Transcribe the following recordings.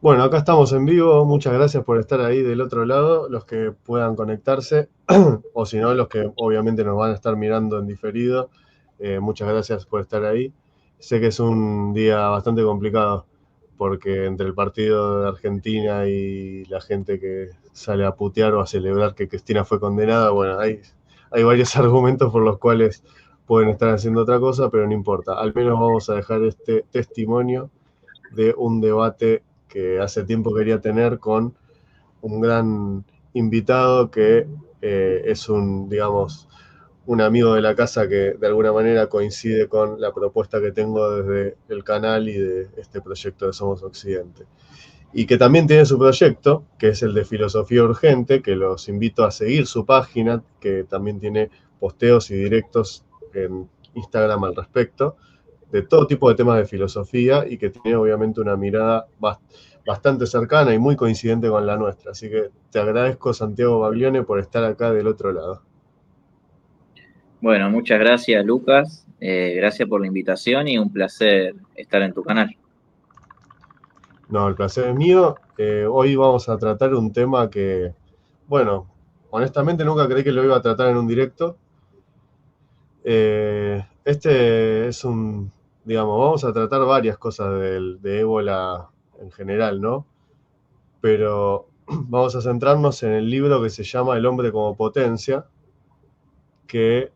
Bueno, acá estamos en vivo. Muchas gracias por estar ahí del otro lado, los que puedan conectarse, o si no, los que obviamente nos van a estar mirando en diferido. Muchas gracias por estar ahí. Sé que es un día bastante complicado, porque entre el partido de Argentina y la gente que sale a putear o a celebrar que Cristina fue condenada, bueno, hay varios argumentos por los cuales pueden estar haciendo otra cosa, pero no importa. Al menos vamos a dejar este testimonio de un debate que hace tiempo quería tener con un gran invitado que es digamos, un amigo de la casa que de alguna manera coincide con la propuesta que tengo desde el canal y de este proyecto de Somos Occidente. Y que también tiene su proyecto, que es el de Filosofía Urgente, que los invito a seguir su página, que también tiene posteos y directos en Instagram al respecto, de todo tipo de temas de filosofía y que tiene obviamente una mirada bastante cercana y muy coincidente con la nuestra. Así que te agradezco, Santiago Baglione, por estar acá del otro lado. Bueno, muchas gracias, Lucas. Gracias por la invitación y un placer estar en tu canal. No, el placer es mío. Hoy vamos a tratar un tema que, bueno, honestamente nunca creí que lo iba a tratar en un directo. Este es digamos, vamos a tratar varias cosas de ébola en general, ¿no? Pero vamos a centrarnos en el libro que se llama El hombre como potencia, que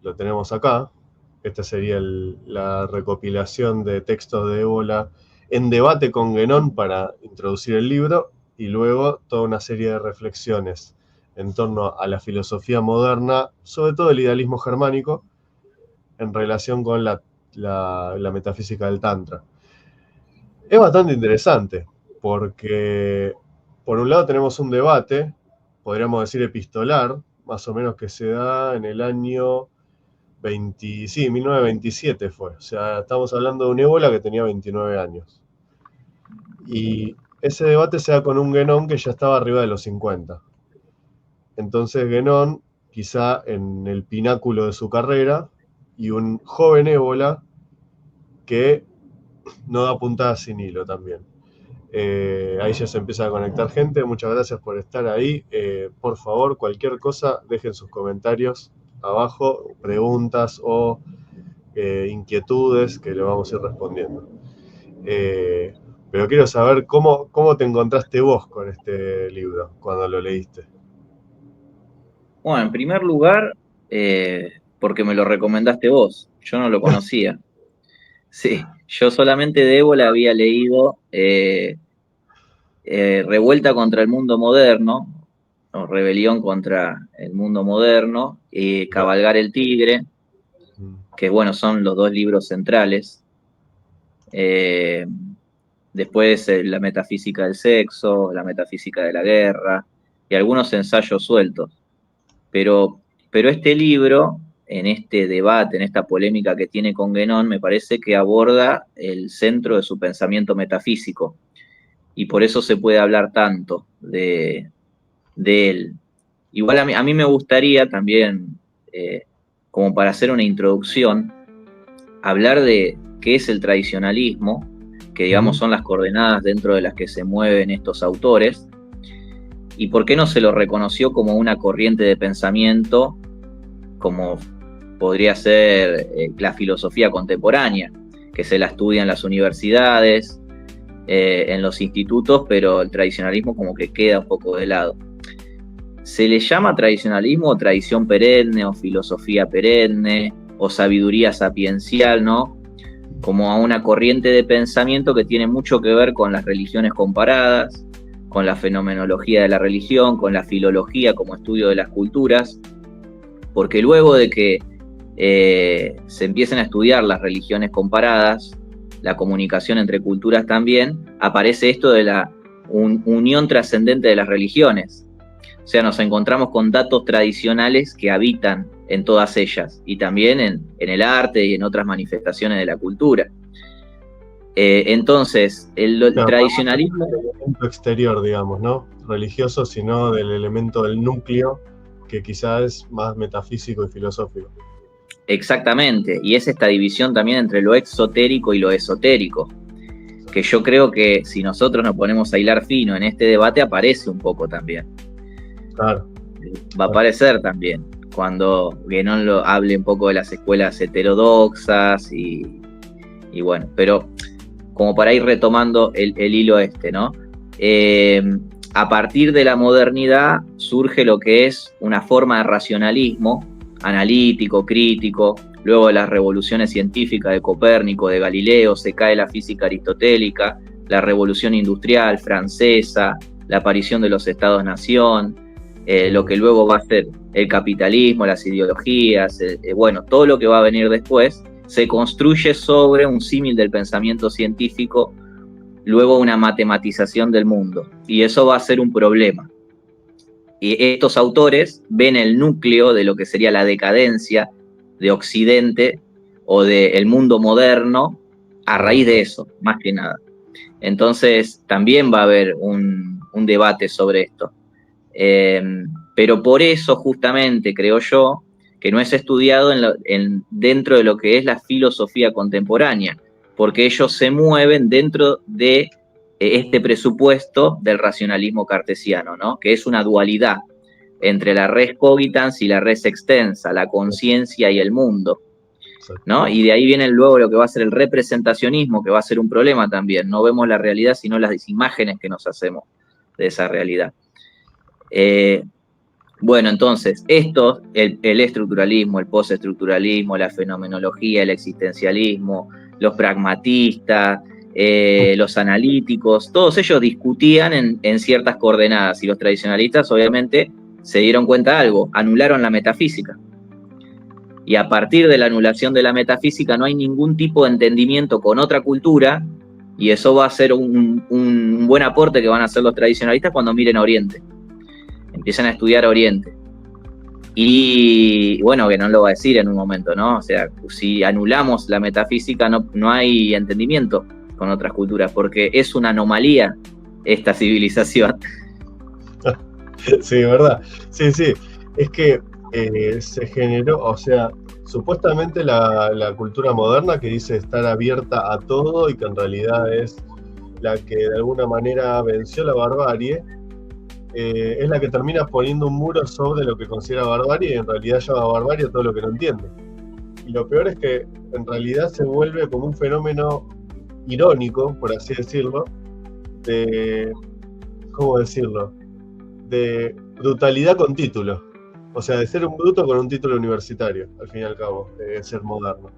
lo tenemos acá. Esta sería la recopilación de textos de ébola en debate con Guénon para introducir el libro, y luego toda una serie de reflexiones en torno a la filosofía moderna, sobre todo el idealismo germánico, en relación con la metafísica del Tantra. Es bastante interesante, porque por un lado tenemos un debate, podríamos decir epistolar, más o menos que se da en el año 1927 fue. O sea, estamos hablando de un ébola que tenía 29 años. Y ese debate se da con un Guénon que ya estaba arriba de los 50. Entonces Guénon, quizá en el pináculo de su carrera, y un joven ébola que no da puntadas sin hilo también. Ahí ya se empieza a conectar gente. Muchas gracias por estar ahí. Por favor, cualquier cosa, dejen sus comentarios abajo, preguntas o inquietudes que le vamos a ir respondiendo. Pero quiero saber cómo te encontraste vos con este libro cuando lo leíste. Bueno, en primer lugar, porque me lo recomendaste vos, yo no lo conocía. Sí, yo solamente de Ébola había leído Revuelta contra el mundo moderno, o Rebelión contra el mundo moderno, y Cabalgar el Tigre, que bueno, son los dos libros centrales. Después la metafísica del sexo, la metafísica de la guerra y algunos ensayos sueltos. Pero este libro, en este debate, en esta polémica que tiene con Guénon, me parece que aborda el centro de su pensamiento metafísico. Y por eso se puede hablar tanto de él. Igual a mí me gustaría también, como para hacer una introducción, hablar de qué es el tradicionalismo, que digamos son las coordenadas dentro de las que se mueven estos autores, y por qué no se lo reconoció como una corriente de pensamiento, como podría ser la filosofía contemporánea, que se la estudia en las universidades, en los institutos, pero el tradicionalismo como que queda un poco de lado. Se le llama tradicionalismo o tradición perenne o filosofía perenne o sabiduría sapiencial, ¿no? Como a una corriente de pensamiento que tiene mucho que ver con las religiones comparadas, con la fenomenología de la religión, con la filología como estudio de las culturas, porque luego de que se empiecen a estudiar las religiones comparadas, la comunicación entre culturas también, aparece esto de la unión trascendente de las religiones. O sea, nos encontramos con datos tradicionales que habitan en todas ellas y también en el arte y en otras manifestaciones de la cultura. Entonces, el tradicionalismo... Del elemento exterior, digamos, ¿no? Religioso, sino del elemento del núcleo, que quizás es más metafísico y filosófico. Exactamente, y es esta división también entre lo exotérico y lo esotérico. que yo creo que si nosotros nos ponemos a hilar fino en este debate, aparece un poco también. Claro. Va a aparecer también, cuando Guénon hable un poco de las escuelas heterodoxas y bueno, pero como para ir retomando el hilo ¿no? A partir de la modernidad surge lo que es una forma de racionalismo analítico, crítico. Luego de las revoluciones científicas de Copérnico, de Galileo, se cae la física aristotélica, la revolución industrial francesa, la aparición de los estados-nación, lo que luego va a ser el capitalismo, las ideologías, bueno, todo lo que va a venir después, se construye sobre un símil del pensamiento científico, luego una matematización del mundo, y eso va a ser un problema. Y estos autores ven el núcleo de lo que sería la decadencia de Occidente o del mundo moderno a raíz de eso, más que nada. Entonces también va a haber un debate sobre esto. Pero por eso justamente creo yo que no es estudiado dentro de lo que es la filosofía contemporánea, porque ellos se mueven dentro de este presupuesto del racionalismo cartesiano, ¿no? Que es una dualidad entre la res cogitans y la res extensa, la conciencia y el mundo, ¿no? Y de ahí viene luego lo que va a ser el representacionismo, que va a ser un problema también. No vemos la realidad, sino las imágenes que nos hacemos de esa realidad. Bueno, entonces, esto, el estructuralismo, el postestructuralismo, la fenomenología, el existencialismo, los pragmatistas, los analíticos, todos ellos discutían en ciertas coordenadas, y los tradicionalistas obviamente se dieron cuenta de algo, anularon la metafísica. Y a partir de la anulación de la metafísica no hay ningún tipo de entendimiento con otra cultura, y eso va a ser un buen aporte que van a hacer los tradicionalistas cuando miren a Oriente. Empiezan a estudiar Oriente. Y bueno, que no lo va a decir en un momento, ¿no? O sea, si anulamos la metafísica no hay entendimiento con otras culturas, porque es una anomalía esta civilización. Sí, ¿verdad? Sí, sí. Es que se generó, o sea, supuestamente la cultura moderna que dice estar abierta a todo y que en realidad es la que de alguna manera venció la barbarie, es la que termina poniendo un muro sobre lo que considera barbarie y en realidad llama barbarie a todo lo que no entiende. Y lo peor es que en realidad se vuelve como un fenómeno irónico, por así decirlo, de, ¿cómo decirlo? De brutalidad con título. O sea, de ser un bruto con un título universitario, al fin y al cabo, de ser moderno.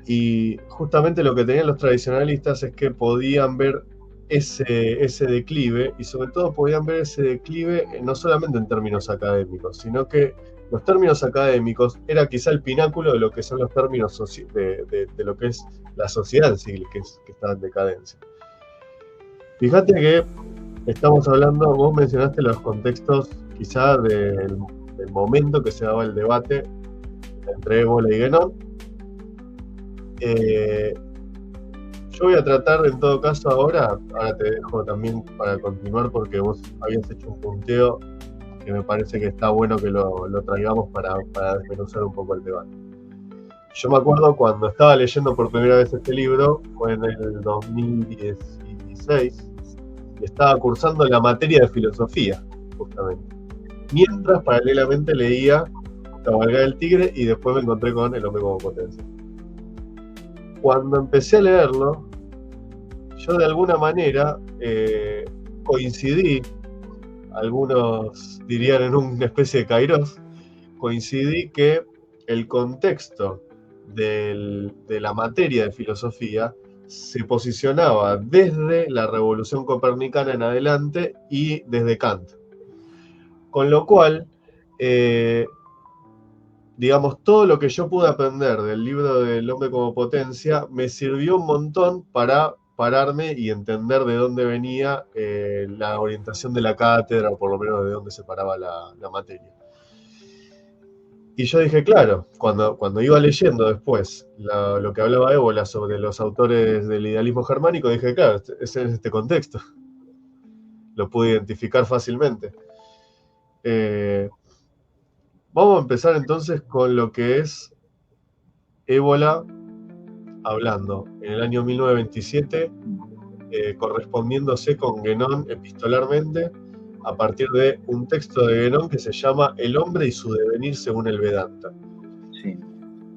Y justamente lo que tenían los tradicionalistas es que podían ver ese declive, y sobre todo podían ver ese declive no solamente en términos académicos, sino que los términos académicos era quizá el pináculo de lo que son los términos de lo que es la sociedad en sí, que está en decadencia. Fíjate que estamos hablando, vos mencionaste los contextos quizá del momento que se daba el debate entre Ébola y Guénon. Yo voy a tratar en todo caso ahora te dejo también para continuar porque vos habías hecho un punteo que me parece que está bueno que lo traigamos para desmenuzar un poco el debate. Yo me acuerdo cuando estaba leyendo por primera vez este libro, fue en el 2016, y estaba cursando la materia de filosofía, justamente. Mientras paralelamente leía Cabalgada del Tigre y después me encontré con El hombre como potencia. Cuando empecé a leerlo, yo de alguna manera coincidí, algunos dirían en una especie de kairos, coincidí que el contexto de la materia de filosofía se posicionaba desde la Revolución Copernicana en adelante y desde Kant. Con lo cual, digamos, todo lo que yo pude aprender del libro del hombre como potencia me sirvió un montón para pararme y entender de dónde venía la orientación de la cátedra, o por lo menos de dónde se paraba la materia. Y yo dije, claro, cuando iba leyendo después lo que hablaba Ébola sobre los autores del idealismo germánico, dije, claro, ese es este contexto. Lo pude identificar fácilmente. Vamos a empezar entonces con lo que es Ébola hablando en el año 1927 correspondiéndose con Guénon epistolarmente a partir de un texto de Guénon que se llama El hombre y su devenir según el Vedanta. Sí.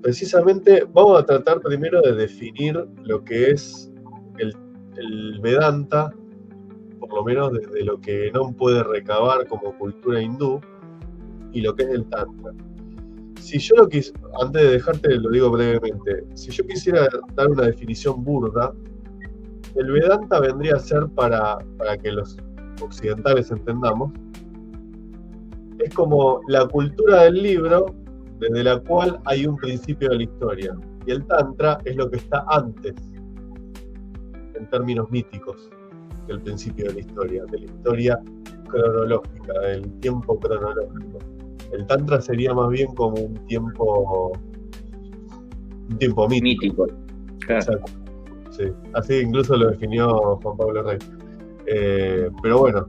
Precisamente vamos a tratar primero de definir lo que es el Vedanta, por lo menos desde lo que Guénon puede recabar como cultura hindú, y lo que es el Tantra. Si yo lo quisiera, antes de dejarte lo digo brevemente, si yo quisiera dar una definición burda, el Vedanta vendría a ser, para que los occidentales entendamos, es como la cultura del libro desde la cual hay un principio de la historia. Y el Tantra es lo que está antes, en términos míticos, del principio de la historia cronológica, del tiempo cronológico. El Tantra sería más bien como un tiempo mítico. Claro. Exacto. Sí. Así incluso lo definió Juan Pablo Rey. Pero bueno,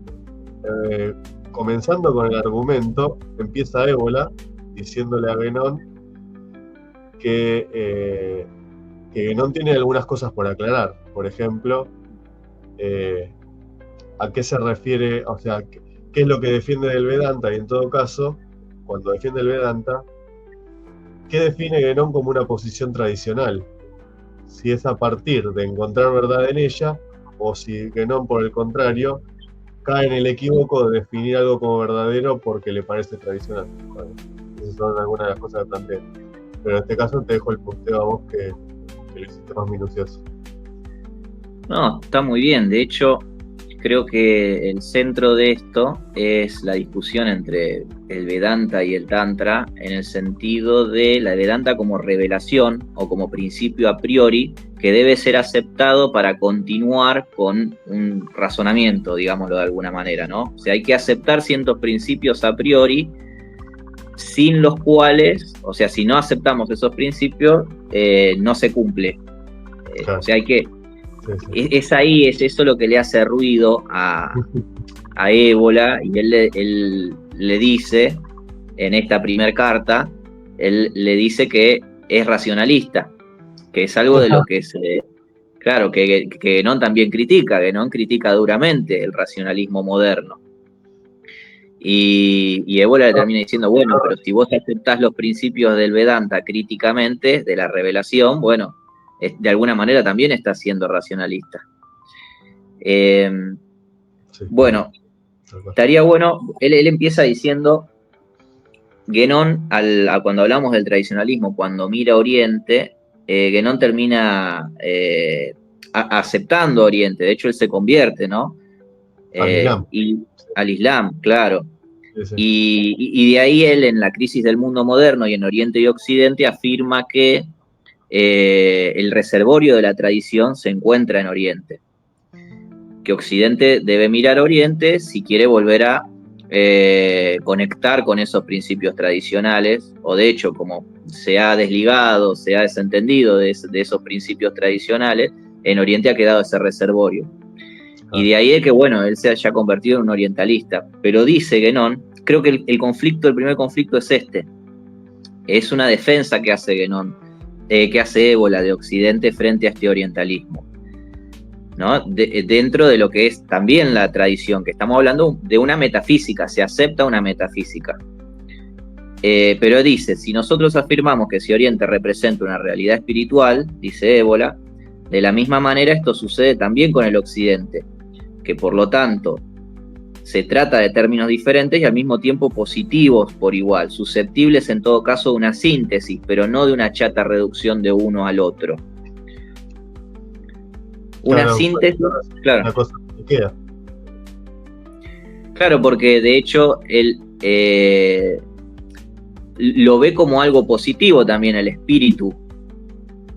comenzando con el argumento, empieza Ébola diciéndole a Guénon que Guénon tiene algunas cosas por aclarar. Por ejemplo, a qué se refiere, o sea, qué es lo que defiende del Vedanta, y en todo caso, cuando defiende el Vedanta, ¿qué define Guénon como una posición tradicional? Si es a partir de encontrar verdad en ella, o si Guénon, por el contrario, cae en el equívoco de definir algo como verdadero porque le parece tradicional. Bueno, esas son algunas de las cosas que planteé. Pero en este caso te dejo el punteo a vos, que lo hiciste más minucioso. No, está muy bien. De hecho, creo que el centro de esto es la discusión entre el Vedanta y el Tantra, en el sentido de la Vedanta como revelación o como principio a priori que debe ser aceptado para continuar con un razonamiento, digámoslo de alguna manera, ¿no? O sea, hay que aceptar ciertos principios a priori, sin los cuales, o sea, si no aceptamos esos principios, no se cumple. Claro. O sea, hay que... Sí. Es ahí, es eso lo que le hace ruido a Ébola, y él le dice, en esta primera carta, él le dice que es racionalista, que es algo de lo que se... Claro, que Guénon también critica, Guénon critica duramente el racionalismo moderno. Y Ébola le termina diciendo, bueno, pero si vos aceptás los principios del Vedanta críticamente, de la revelación, bueno, de alguna manera también está siendo racionalista. Sí, bueno, estaría bueno, él empieza diciendo, Guénon, cuando hablamos del tradicionalismo, cuando mira Oriente, Guénon termina aceptando Oriente, de hecho él se convierte, ¿no? Al Islam. Al Islam, claro. Sí, sí. Y de ahí él, en la crisis del mundo moderno y en Oriente y Occidente, afirma que el reservorio de la tradición se encuentra en Oriente, que Occidente debe mirar a Oriente si quiere volver a conectar con esos principios tradicionales, o de hecho, como se ha desligado, se ha desentendido de esos principios tradicionales, en Oriente ha quedado ese reservorio. Y de ahí es que, bueno, él se haya convertido en un orientalista. Pero dice Guénon, creo que el primer conflicto es este. Es una defensa que hace Guénon, que hace Ébola de Occidente frente a este orientalismo, ¿no? Dentro de lo que es también la tradición, que estamos hablando de una metafísica, se acepta una metafísica. Pero dice, si nosotros afirmamos que si Oriente representa una realidad espiritual, dice Ébola, de la misma manera esto sucede también con el Occidente, que por lo tanto se trata de términos diferentes y al mismo tiempo positivos por igual, susceptibles en todo caso de una síntesis, pero no de una chata reducción de uno al otro. Una síntesis, claro. Una cosa que queda. Claro, porque de hecho él lo ve como algo positivo también, el espíritu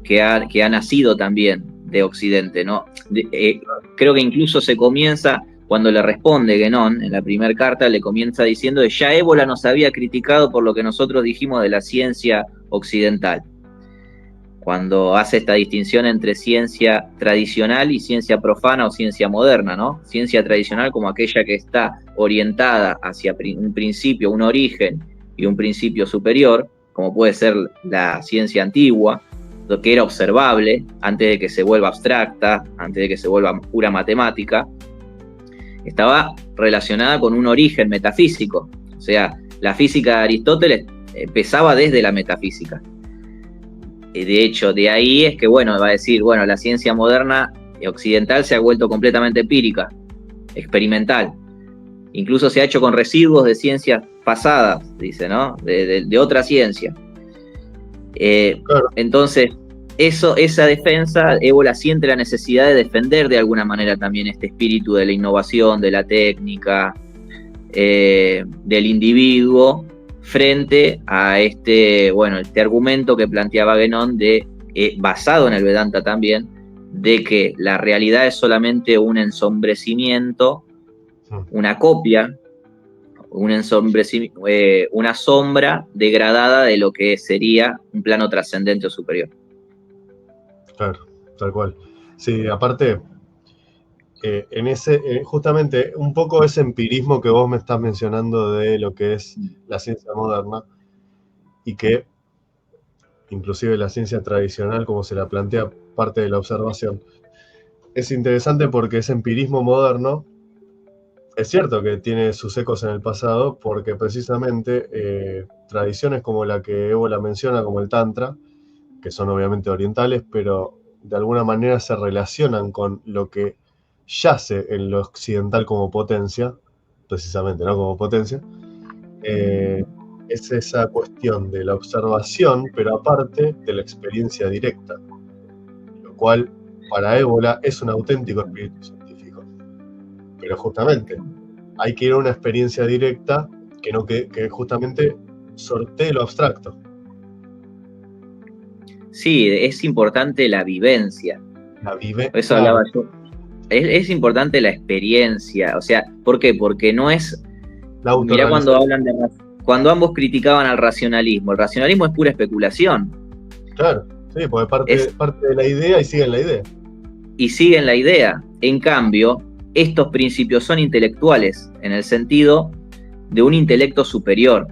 que ha nacido también de Occidente, ¿no? Creo que incluso se comienza, cuando le responde Guénon, en la primera carta, le comienza diciendo que ya Ébola nos había criticado por lo que nosotros dijimos de la ciencia occidental, cuando hace esta distinción entre ciencia tradicional y ciencia profana o ciencia moderna, ¿no? Ciencia tradicional como aquella que está orientada hacia un principio, un origen y un principio superior, como puede ser la ciencia antigua, lo que era observable, antes de que se vuelva abstracta, antes de que se vuelva pura matemática, estaba relacionada con un origen metafísico. O sea, la física de Aristóteles empezaba desde la metafísica. De hecho, de ahí es que, bueno, va a decir, bueno, la ciencia moderna occidental se ha vuelto completamente empírica, experimental. Incluso se ha hecho con residuos de ciencias pasadas, dice, ¿no? De otra ciencia. Claro. Entonces, esa defensa, Ébola siente la necesidad de defender de alguna manera también este espíritu de la innovación, de la técnica, del individuo, frente a este argumento que planteaba Guénon, basado en el Vedanta también, de que la realidad es solamente un ensombrecimiento, una copia, una sombra degradada de lo que sería un plano trascendente o superior. Claro, tal cual. Sí, aparte, justamente un poco ese empirismo que vos me estás mencionando de lo que es la ciencia moderna, y que inclusive la ciencia tradicional, como se la plantea parte de la observación, es interesante porque ese empirismo moderno es cierto que tiene sus ecos en el pasado, porque precisamente tradiciones como la que Ébola menciona, como el Tantra, que son obviamente orientales, pero de alguna manera se relacionan con lo que yace en lo occidental como potencia, precisamente, ¿no? Como potencia, es esa cuestión de la observación, pero aparte de la experiencia directa, lo cual para Ébola es un auténtico espíritu científico. Pero justamente hay que ir a una experiencia directa que justamente sortee lo abstracto. Sí, es importante la vivencia. Eso claro. hablaba yo. Es importante la experiencia. O sea, ¿por qué? Porque no es... Mirá cuando ambos criticaban al racionalismo. El racionalismo es pura especulación. Claro, sí, porque parte de la idea y siguen la idea. Y siguen la idea. En cambio, estos principios son intelectuales, en el sentido de un intelecto superior.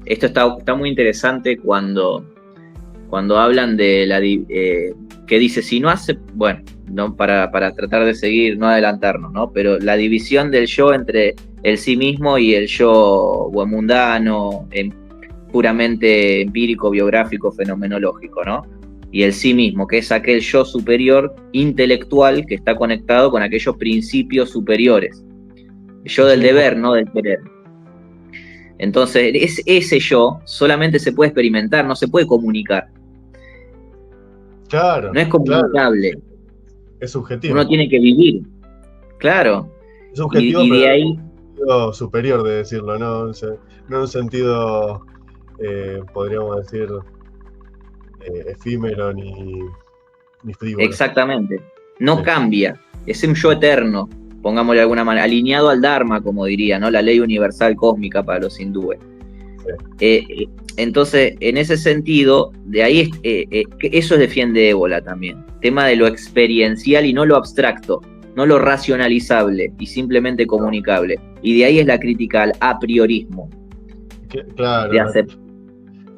Esto está muy interesante cuando hablan de la... que dice, si no hace... Bueno, no, para tratar de seguir, no adelantarnos, ¿no? Pero la división del yo entre el sí mismo y el yo mundano, puramente empírico, biográfico, fenomenológico, ¿no? Y el sí mismo, que es aquel yo superior intelectual que está conectado con aquellos principios superiores. El yo del deber, no del querer. Entonces, ese yo solamente se puede experimentar, no se puede comunicar. Claro. No es comunicable. Claro. Es subjetivo. Uno tiene que vivir. Claro. Es subjetivo, y de pero ahí... en un sentido superior de decirlo, no en un sentido, podríamos decir, efímero ni frívolo. Exactamente. No cambia. Es un yo eterno, pongámosle de alguna manera, alineado al Dharma, como diría, ¿no? La ley universal cósmica para los hindúes. Sí. Entonces, en ese sentido, de ahí eso defiende Ébola también. Tema de lo experiencial y no lo abstracto, no lo racionalizable y simplemente comunicable. Y de ahí es la crítica al a priorismo. Claro.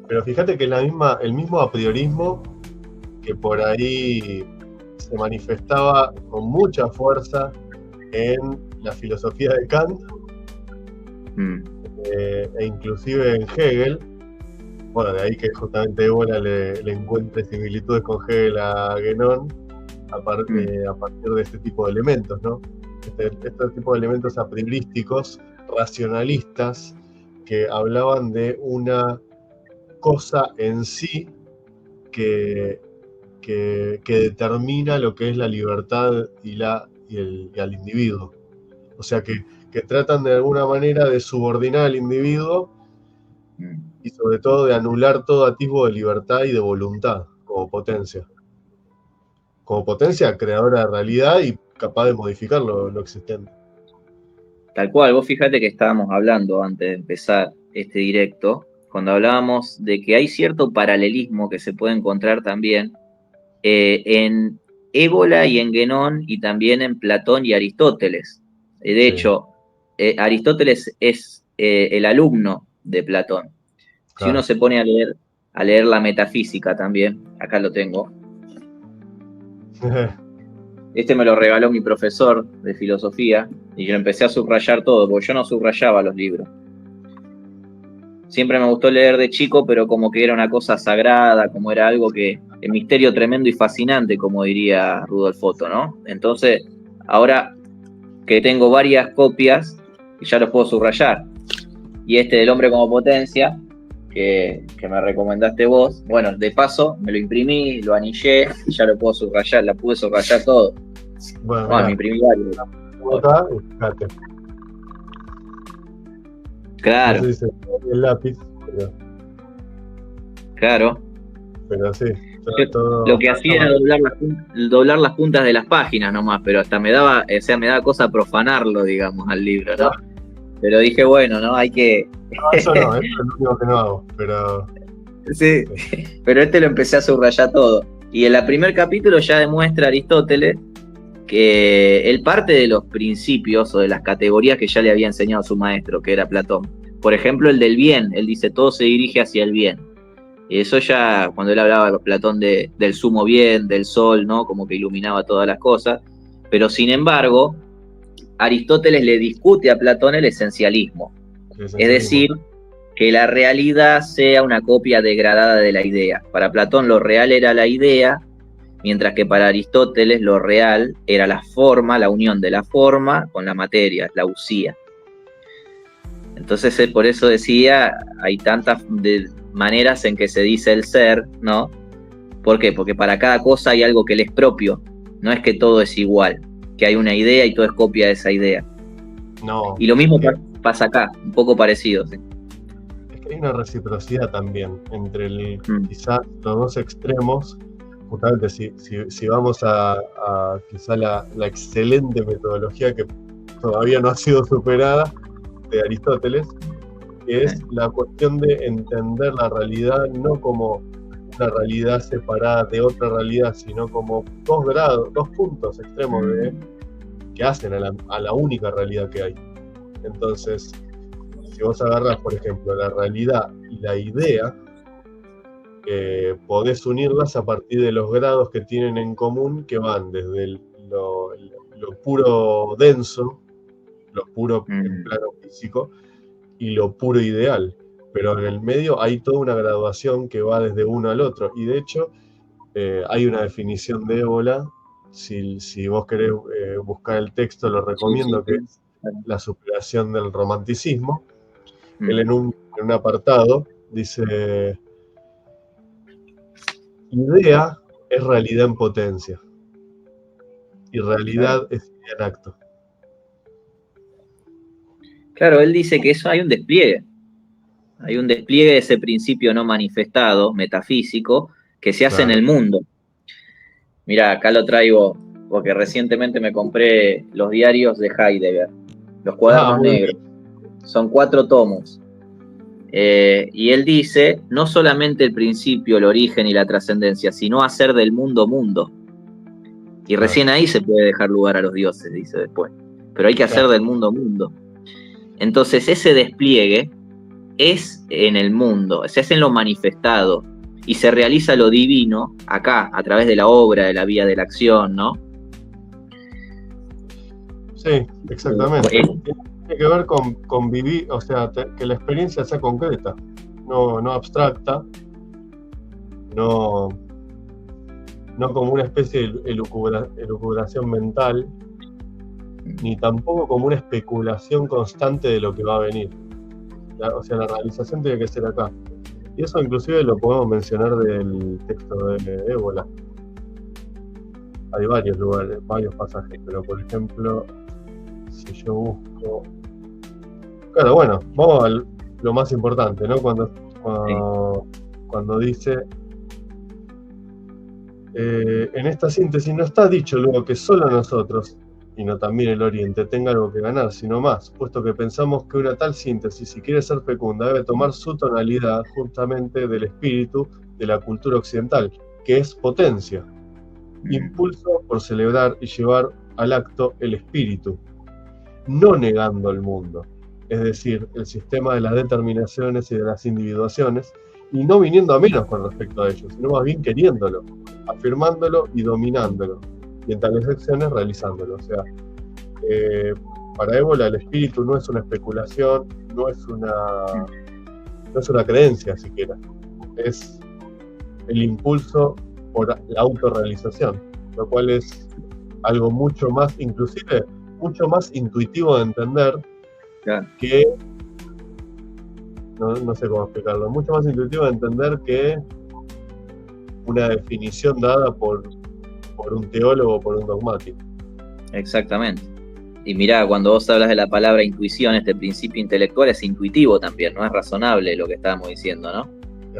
Pero fíjate que el mismo a priorismo que por ahí se manifestaba con mucha fuerza en la filosofía de Kant, e inclusive en Hegel. Bueno, de ahí que justamente Ébola le encuentre similitudes con Hegel a Guénon a partir de este tipo de elementos, ¿no? Este tipo de elementos apriorísticos, racionalistas, que hablaban de una cosa en sí que determina lo que es la libertad y al individuo. O sea, que tratan de alguna manera de subordinar al individuo y sobre todo de anular todo atisbo de libertad y de voluntad como potencia. Como potencia creadora de realidad y capaz de modificar lo existente. Tal cual, vos fíjate que estábamos hablando antes de empezar este directo, cuando hablábamos de que hay cierto paralelismo que se puede encontrar también en Ébola y en Guénon y también en Platón y Aristóteles. De hecho, Aristóteles es el alumno de Platón. Claro. Si uno se pone a leer a leer la metafísica también. Acá lo tengo. Este me lo regaló mi profesor de filosofía y yo empecé a subrayar todo, porque yo no subrayaba los libros. Siempre me gustó leer de chico, pero como que era una cosa sagrada, como era algo que, el misterio tremendo y fascinante, como diría Rudolf Otto, ¿no? Entonces, ahora que tengo varias copias, ya los puedo subrayar. Y este del hombre como potencia, que me recomendaste vos, bueno, de paso me lo imprimí, lo anillé y ya lo puedo subrayar, la pude subrayar todo. Bueno, Me imprimí varios. Acá, fíjate. Claro. No sé si se ve el lápiz, Claro. pero sí. Lo que hacía era doblar las puntas de las páginas nomás, pero hasta me daba cosa profanarlo, digamos, al libro, ¿no? Pero dije, bueno, ¿no? Hay que... No, eso no, eso es lo único que no hago, pero... Sí, pero lo empecé a subrayar todo. Y en el primer capítulo ya demuestra Aristóteles que él parte de los principios o de las categorías que ya le había enseñado su maestro, que era Platón. Por ejemplo, el del bien, él dice, todo se dirige hacia el bien. Y eso ya, cuando él hablaba de Platón del sumo bien, del sol, ¿no? Como que iluminaba todas las cosas. Pero sin embargo, Aristóteles le discute a Platón el esencialismo. Es decir, que la realidad sea una copia degradada de la idea. Para Platón lo real era la idea, mientras que para Aristóteles lo real era la forma, la unión de la forma con la materia, la usía. Entonces él por eso decía, hay tantas maneras en que se dice el ser, ¿no? ¿Por qué? Porque para cada cosa hay algo que le es propio, no es que todo es igual, que hay una idea y todo es copia de esa idea. No. Y lo mismo pasa acá, un poco parecido, ¿sí? Es que hay una reciprocidad también entre quizás los dos extremos. Justamente si vamos a quizá la excelente metodología que todavía no ha sido superada de Aristóteles, que es la cuestión de entender la realidad no como una realidad separada de otra realidad, sino como dos puntos extremos que hacen a la única realidad que hay. Entonces, si vos agarrás, por ejemplo, la realidad y la idea, podés unirlas a partir de los grados que tienen en común, que van desde lo puro denso, lo puro en plano físico, y lo puro ideal. Pero en el medio hay toda una graduación que va desde uno al otro. Y de hecho, hay una definición de ébola. Si vos querés buscar el texto, lo recomiendo, que es la superación del romanticismo. Él en un apartado dice: idea es realidad en potencia y realidad es idea en acto. Claro, él dice que eso hay un despliegue de ese principio no manifestado, metafísico, que se hace en el mundo. Mirá, acá lo traigo porque recientemente me compré los diarios de Heidegger, los cuadernos negros. Son 4 tomos. Y él dice, no solamente el principio, el origen y la trascendencia, sino hacer del mundo mundo. Y recién ahí se puede dejar lugar a los dioses, dice después. Pero hay que hacer del mundo mundo. Entonces ese despliegue es en el mundo, se hace en lo manifestado y se realiza lo divino acá, a través de la obra, de la vía de la acción, ¿no? Sí, exactamente. Tiene que ver con vivir, o sea, que la experiencia sea concreta, no abstracta, no como una especie de elucubración mental, ni tampoco como una especulación constante de lo que va a venir. O sea, la realización tiene que ser acá. Y eso inclusive lo podemos mencionar del texto de ébola. Hay varios lugares, varios pasajes, pero por ejemplo, si yo busco... Claro, bueno, vamos a lo más importante, ¿no? Cuando dice... en esta síntesis no está dicho luego que solo nosotros, y no también el Oriente, tenga algo que ganar, sino más, puesto que pensamos que una tal síntesis, si quiere ser fecunda, debe tomar su tonalidad justamente del espíritu de la cultura occidental, que es potencia, impulso por celebrar y llevar al acto el espíritu, no negando el mundo, es decir, el sistema de las determinaciones y de las individuaciones, y no viniendo a menos con respecto a ello, sino más bien queriéndolo, afirmándolo y dominándolo, y en tales acciones realizándolo. O sea, para Ébola el espíritu no es una especulación, no es una creencia siquiera, es el impulso por la autorrealización, lo cual es algo mucho más, inclusive, mucho más intuitivo de entender Claro. que, no sé cómo explicarlo, mucho más intuitivo de entender que una definición dada por un teólogo o por un dogmático. Exactamente. Y mirá, cuando vos hablas de la palabra intuición, este principio intelectual es intuitivo también, no es razonable lo que estábamos diciendo, ¿no?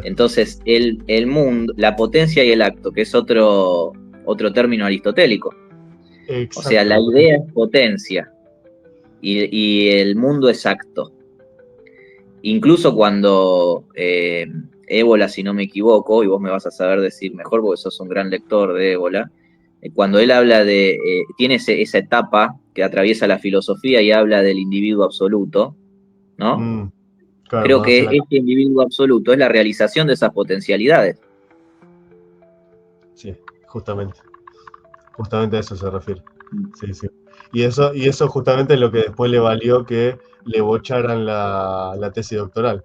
Entonces, el mundo, la potencia y el acto, que es otro término aristotélico. O sea, la idea es potencia y el mundo es acto. Incluso cuando Ébola, si no me equivoco, y vos me vas a saber decir mejor porque sos un gran lector de Ébola, cuando él habla tiene esa etapa que atraviesa la filosofía y habla del individuo absoluto, ¿no? Claro, Creo que este individuo absoluto es la realización de esas potencialidades. Sí, justamente a eso se refiere. Sí, sí. Y eso justamente es lo que después le valió que le bocharan la tesis doctoral.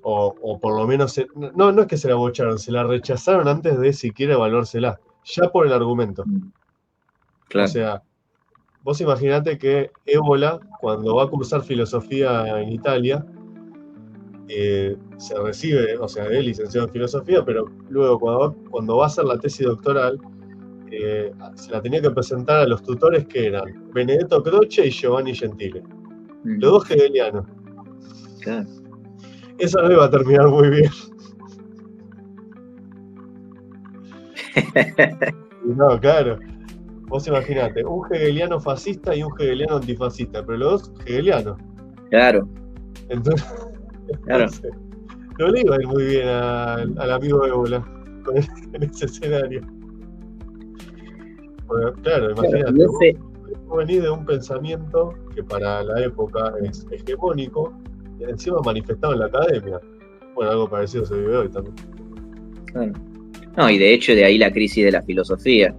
O por lo menos, no es que se la bocharon, se la rechazaron antes de siquiera evaluársela, ya por el argumento. Claro. O sea, vos imaginate que Ébola, cuando va a cursar filosofía en Italia, se recibe, o sea, es licenciado en filosofía, pero luego cuando va a hacer la tesis doctoral, se la tenía que presentar a los tutores que eran Benedetto Croce y Giovanni Gentile, los dos hegelianos. Claro. Eso no iba a terminar muy bien. No, claro. Vos imaginate, un hegeliano fascista y un hegeliano antifascista, pero los dos hegelianos. Claro. Entonces no le iba a ir muy bien al amigo Ébola en ese escenario. Bueno, claro, imagínate, vos venís de un pensamiento que para la época es hegemónico y encima manifestado en la academia. Bueno, algo parecido se vive hoy también. Claro. No, y de hecho de ahí la crisis de la filosofía.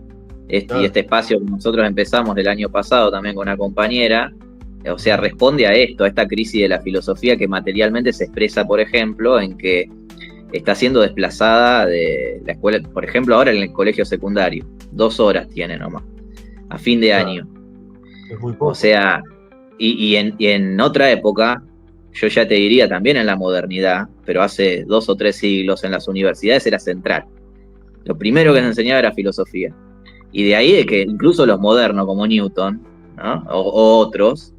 Y este espacio que nosotros empezamos el año pasado también con una compañera, o sea, responde a esto, a esta crisis de la filosofía que materialmente se expresa, por ejemplo, en que está siendo desplazada de la escuela, por ejemplo, ahora en el colegio secundario. 2 horas tiene nomás, a fin de año. Es muy poco. O sea, y en otra época, yo ya te diría también en la modernidad, pero hace 2 o 3 siglos en las universidades era central. Lo primero que se enseñaba era filosofía. Y de ahí de que incluso los modernos como Newton, ¿no? o otros,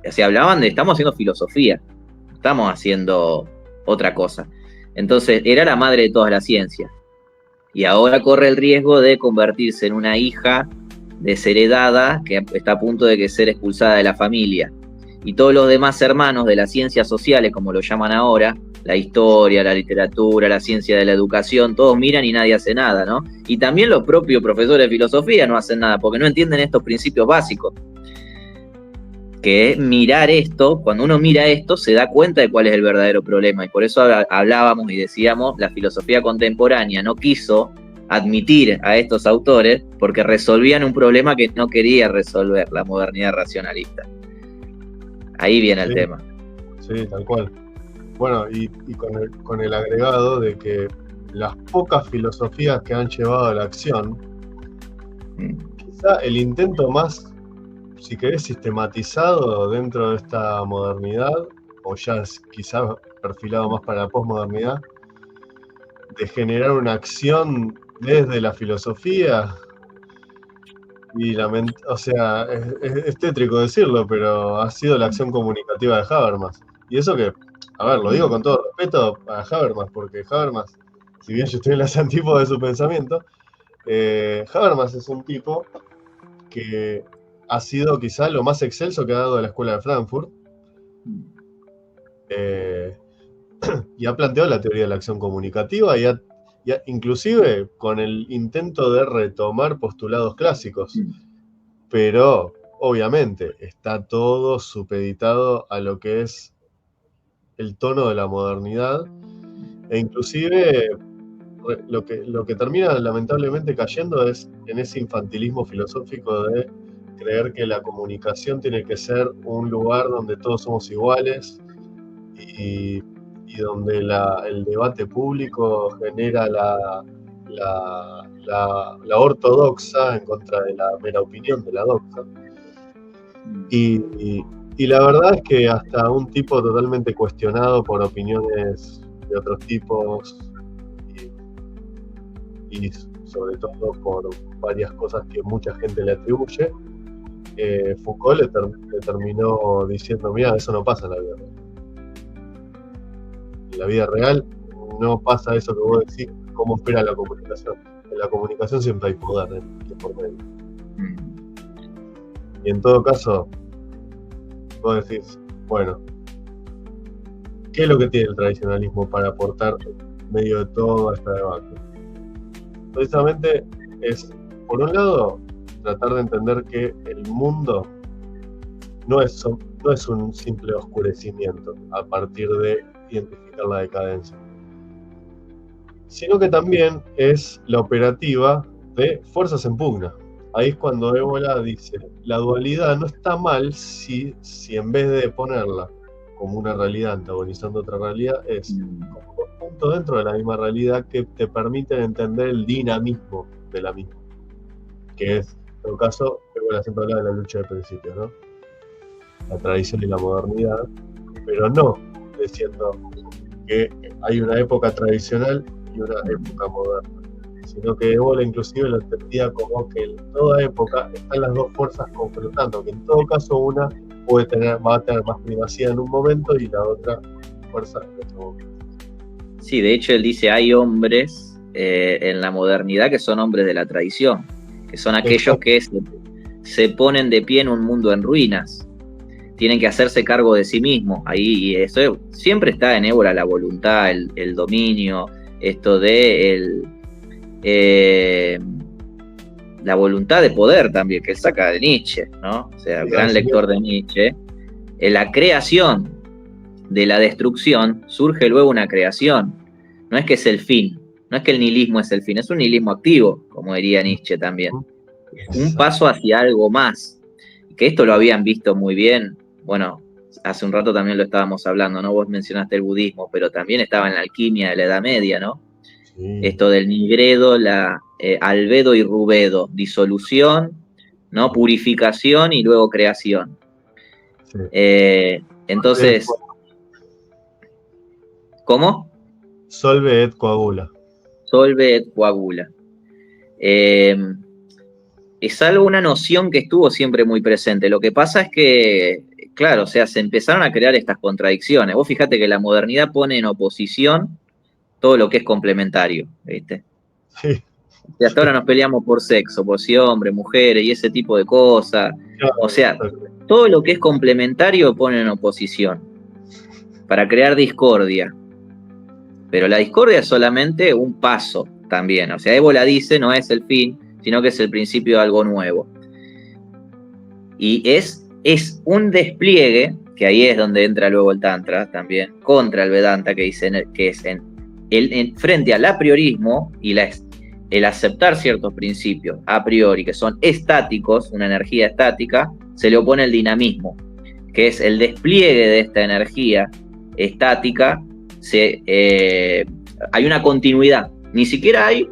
se hablaban de estamos haciendo filosofía, estamos haciendo otra cosa. Entonces era la madre de todas las ciencias. Y ahora corre el riesgo de convertirse en una hija desheredada que está a punto de ser expulsada de la familia. Y todos los demás hermanos de las ciencias sociales, como lo llaman ahora, la historia, la literatura, la ciencia de la educación, todos miran y nadie hace nada, ¿no? Y también los propios profesores de filosofía no hacen nada, porque no entienden estos principios básicos. Que es mirar esto, cuando uno mira esto, se da cuenta de cuál es el verdadero problema. Y por eso hablábamos y decíamos, la filosofía contemporánea no quiso admitir a estos autores porque resolvían un problema que no quería resolver la modernidad racionalista. Ahí viene el tema. Sí, tal cual. Bueno, y con el agregado de que las pocas filosofías que han llevado a la acción, quizá el intento más, si querés, sistematizado dentro de esta modernidad, o ya quizás perfilado más para la posmodernidad, de generar una acción desde la filosofía, y o sea, es tétrico decirlo, pero ha sido la acción comunicativa de Habermas. Y eso que, a ver, lo digo con todo respeto a Habermas, porque Habermas, si bien yo estoy en las antípodas de su pensamiento, Habermas es un tipo que ha sido quizá lo más excelso que ha dado la Escuela de Frankfurt, y ha planteado la teoría de la acción comunicativa, y inclusive con el intento de retomar postulados clásicos. Pero obviamente está todo supeditado a lo que es el tono de la modernidad, E inclusive lo que termina lamentablemente cayendo es en ese infantilismo filosófico de creer que la comunicación tiene que ser un lugar donde todos somos iguales y donde el debate público genera la ortodoxa en contra de la mera opinión de la doxa. Y la verdad es que hasta un tipo totalmente cuestionado por opiniones de otros tipos y sobre todo por varias cosas que mucha gente le atribuye, Foucault le terminó diciendo, mira, eso no pasa en la vida real. En la vida real no pasa eso que vos decís, cómo espera la comunicación. En la comunicación siempre hay poder por medio. Y en todo caso, vos decís, bueno, ¿qué es lo que tiene el tradicionalismo para aportar en medio de todo este debate? Precisamente es, por un lado, tratar de entender que el mundo no es un simple oscurecimiento a partir de identificar la decadencia, sino que también es la operativa de fuerzas en pugna. Ahí es cuando Évola dice, la dualidad no está mal si en vez de ponerla como una realidad antagonizando otra realidad, es como dos puntos dentro de la misma realidad que te permiten entender el dinamismo de la misma. Que es, en todo caso, Évola siempre habla de la lucha de principios, ¿no? La tradición y la modernidad, pero no diciendo que hay una época tradicional y una época moderna, sino que Évola inclusive lo entendía como que en toda época están las dos fuerzas confrontando, que en todo caso una va a tener más primacía en un momento y la otra fuerza en otro momento. Sí, de hecho él dice, hay hombres en la modernidad que son hombres de la tradición, que son aquellos que se ponen de pie en un mundo en ruinas, tienen que hacerse cargo de sí mismos. Ahí eso siempre está en Évola, la voluntad, el dominio, esto de la voluntad de poder también, que saca de Nietzsche, ¿no? O sea, gran lector de Nietzsche. En la creación de la destrucción surge luego una creación. No es que es el fin, no es que el nihilismo es el fin, es un nihilismo activo, como diría Nietzsche también. Un paso hacia algo más. Que esto lo habían visto muy bien, bueno, hace un rato también lo estábamos hablando, ¿no? Vos mencionaste el budismo, pero también estaba en la alquimia de la Edad Media, ¿no? Sí. Esto del nigredo, albedo y rubedo, disolución, ¿no? Purificación y luego creación. Sí. Entonces, ¿cómo? Solve et coagula. Solve et coagula. Es algo, una noción que estuvo siempre muy presente. Lo que pasa es que, claro, o sea, se empezaron a crear estas contradicciones. Vos fijate que la modernidad pone en oposición todo lo que es complementario, ¿viste? Sí. Y hasta ahora nos peleamos por sexo, por si hombres, mujeres y ese tipo de cosas. O sea, todo lo que es complementario pone en oposición para crear discordia. Pero la discordia es solamente un paso también. O sea, Évola dice, no es el fin, sino que es el principio de algo nuevo. Y es un despliegue, que ahí es donde entra luego el Tantra también, contra el Vedanta, que dice que es frente al apriorismo y el aceptar ciertos principios a priori, que son estáticos, una energía estática, se le opone el dinamismo, que es el despliegue de esta energía estática. Hay una continuidad, ni siquiera hay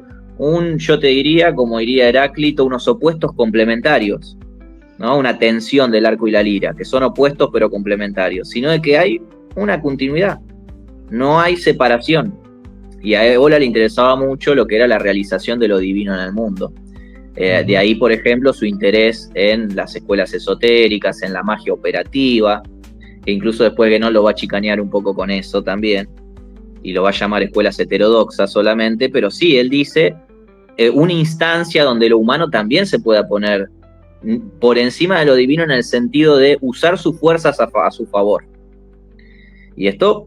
yo te diría, como diría Heráclito, unos opuestos complementarios, ¿no? Una tensión del arco y la lira, que son opuestos pero complementarios, sino de que hay una continuidad, no hay separación. Y a Évola le interesaba mucho lo que era la realización de lo divino en el mundo. De ahí, por ejemplo, su interés en las escuelas esotéricas, en la magia operativa, que incluso después Guénon lo va a chicanear un poco con eso también, y lo va a llamar escuelas heterodoxas solamente, pero sí, él dice una instancia donde lo humano también se pueda poner por encima de lo divino en el sentido de usar sus fuerzas a su favor. Y esto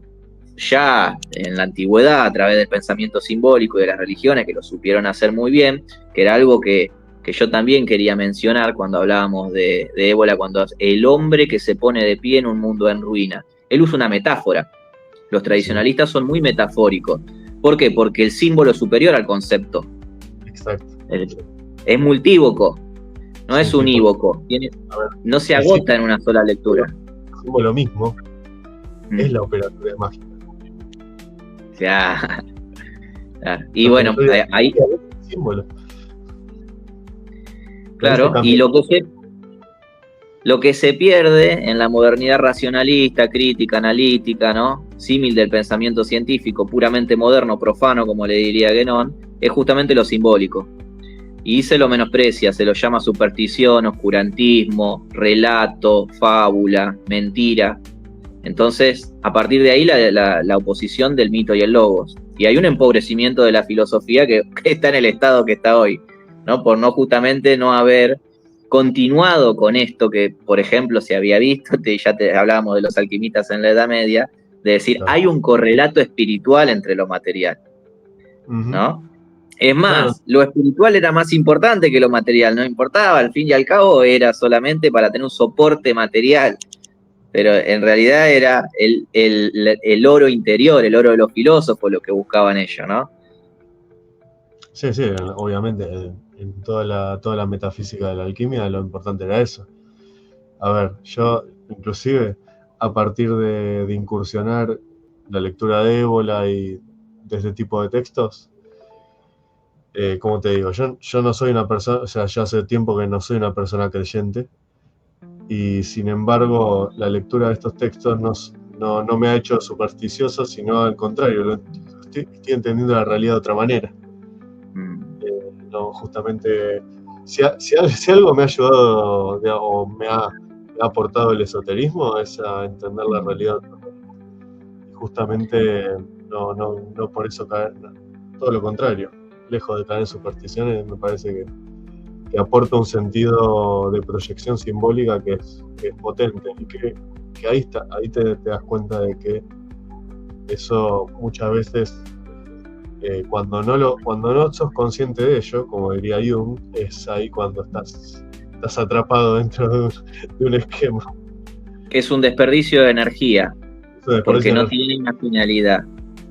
ya en la antigüedad, a través del pensamiento simbólico y de las religiones, que lo supieron hacer muy bien, que era algo que yo también quería mencionar cuando hablábamos de Évola, cuando el hombre que se pone de pie en un mundo en ruina. Él usa una metáfora. Los tradicionalistas son muy metafóricos. ¿Por qué? Porque el símbolo es superior al concepto. Exacto. Es multívoco, no es Sí, unívoco. a ver, No se el agota en una sola lectura. símbolo mismo es la operatoria de magia. Ya. Y La bueno, operatoria de ahí, magia es el símbolo. claro, y lo que se pierde en la modernidad racionalista, crítica, analítica, ¿no? Símil del pensamiento científico, puramente moderno, profano, como le diría Guénon, es justamente lo simbólico. Y se lo menosprecia, se lo llama superstición, oscurantismo, relato, fábula, mentira. Entonces, a partir de ahí la oposición del mito y el logos. Y hay un empobrecimiento de la filosofía que está en el estado que está hoy, ¿no? Por no justamente no haber continuado con esto que, por ejemplo, se había visto, ya te hablábamos de los alquimistas en la Edad Media, de decir, hay un correlato espiritual entre lo material, ¿no? Es más, lo espiritual era más importante que lo material, no importaba, al fin y al cabo era solamente para tener un soporte material, pero en realidad era el oro interior, el oro de los filósofos lo que buscaban ellos, ¿no? Sí, sí, obviamente, en toda la metafísica de la alquimia lo importante era eso. A ver, yo inclusive a partir de incursionar la lectura de Ébola y de este tipo de textos, como te digo, yo no soy una persona, o sea, ya hace tiempo que no soy una persona creyente, y sin embargo la lectura de estos textos no me ha hecho supersticioso, sino al contrario, estoy entendiendo la realidad de otra manera. No, justamente, si algo me ha ayudado o me ha aportado el esoterismo es a entender la realidad. Y justamente no por eso caer, no, todo lo contrario, lejos de caer en supersticiones, me parece que aporta un sentido de proyección simbólica que es potente y que ahí te das cuenta de que eso muchas veces, cuando no sos consciente de ello, como diría Jung, es ahí cuando estás atrapado dentro de un esquema. Que es un desperdicio de energía, porque no tiene una finalidad.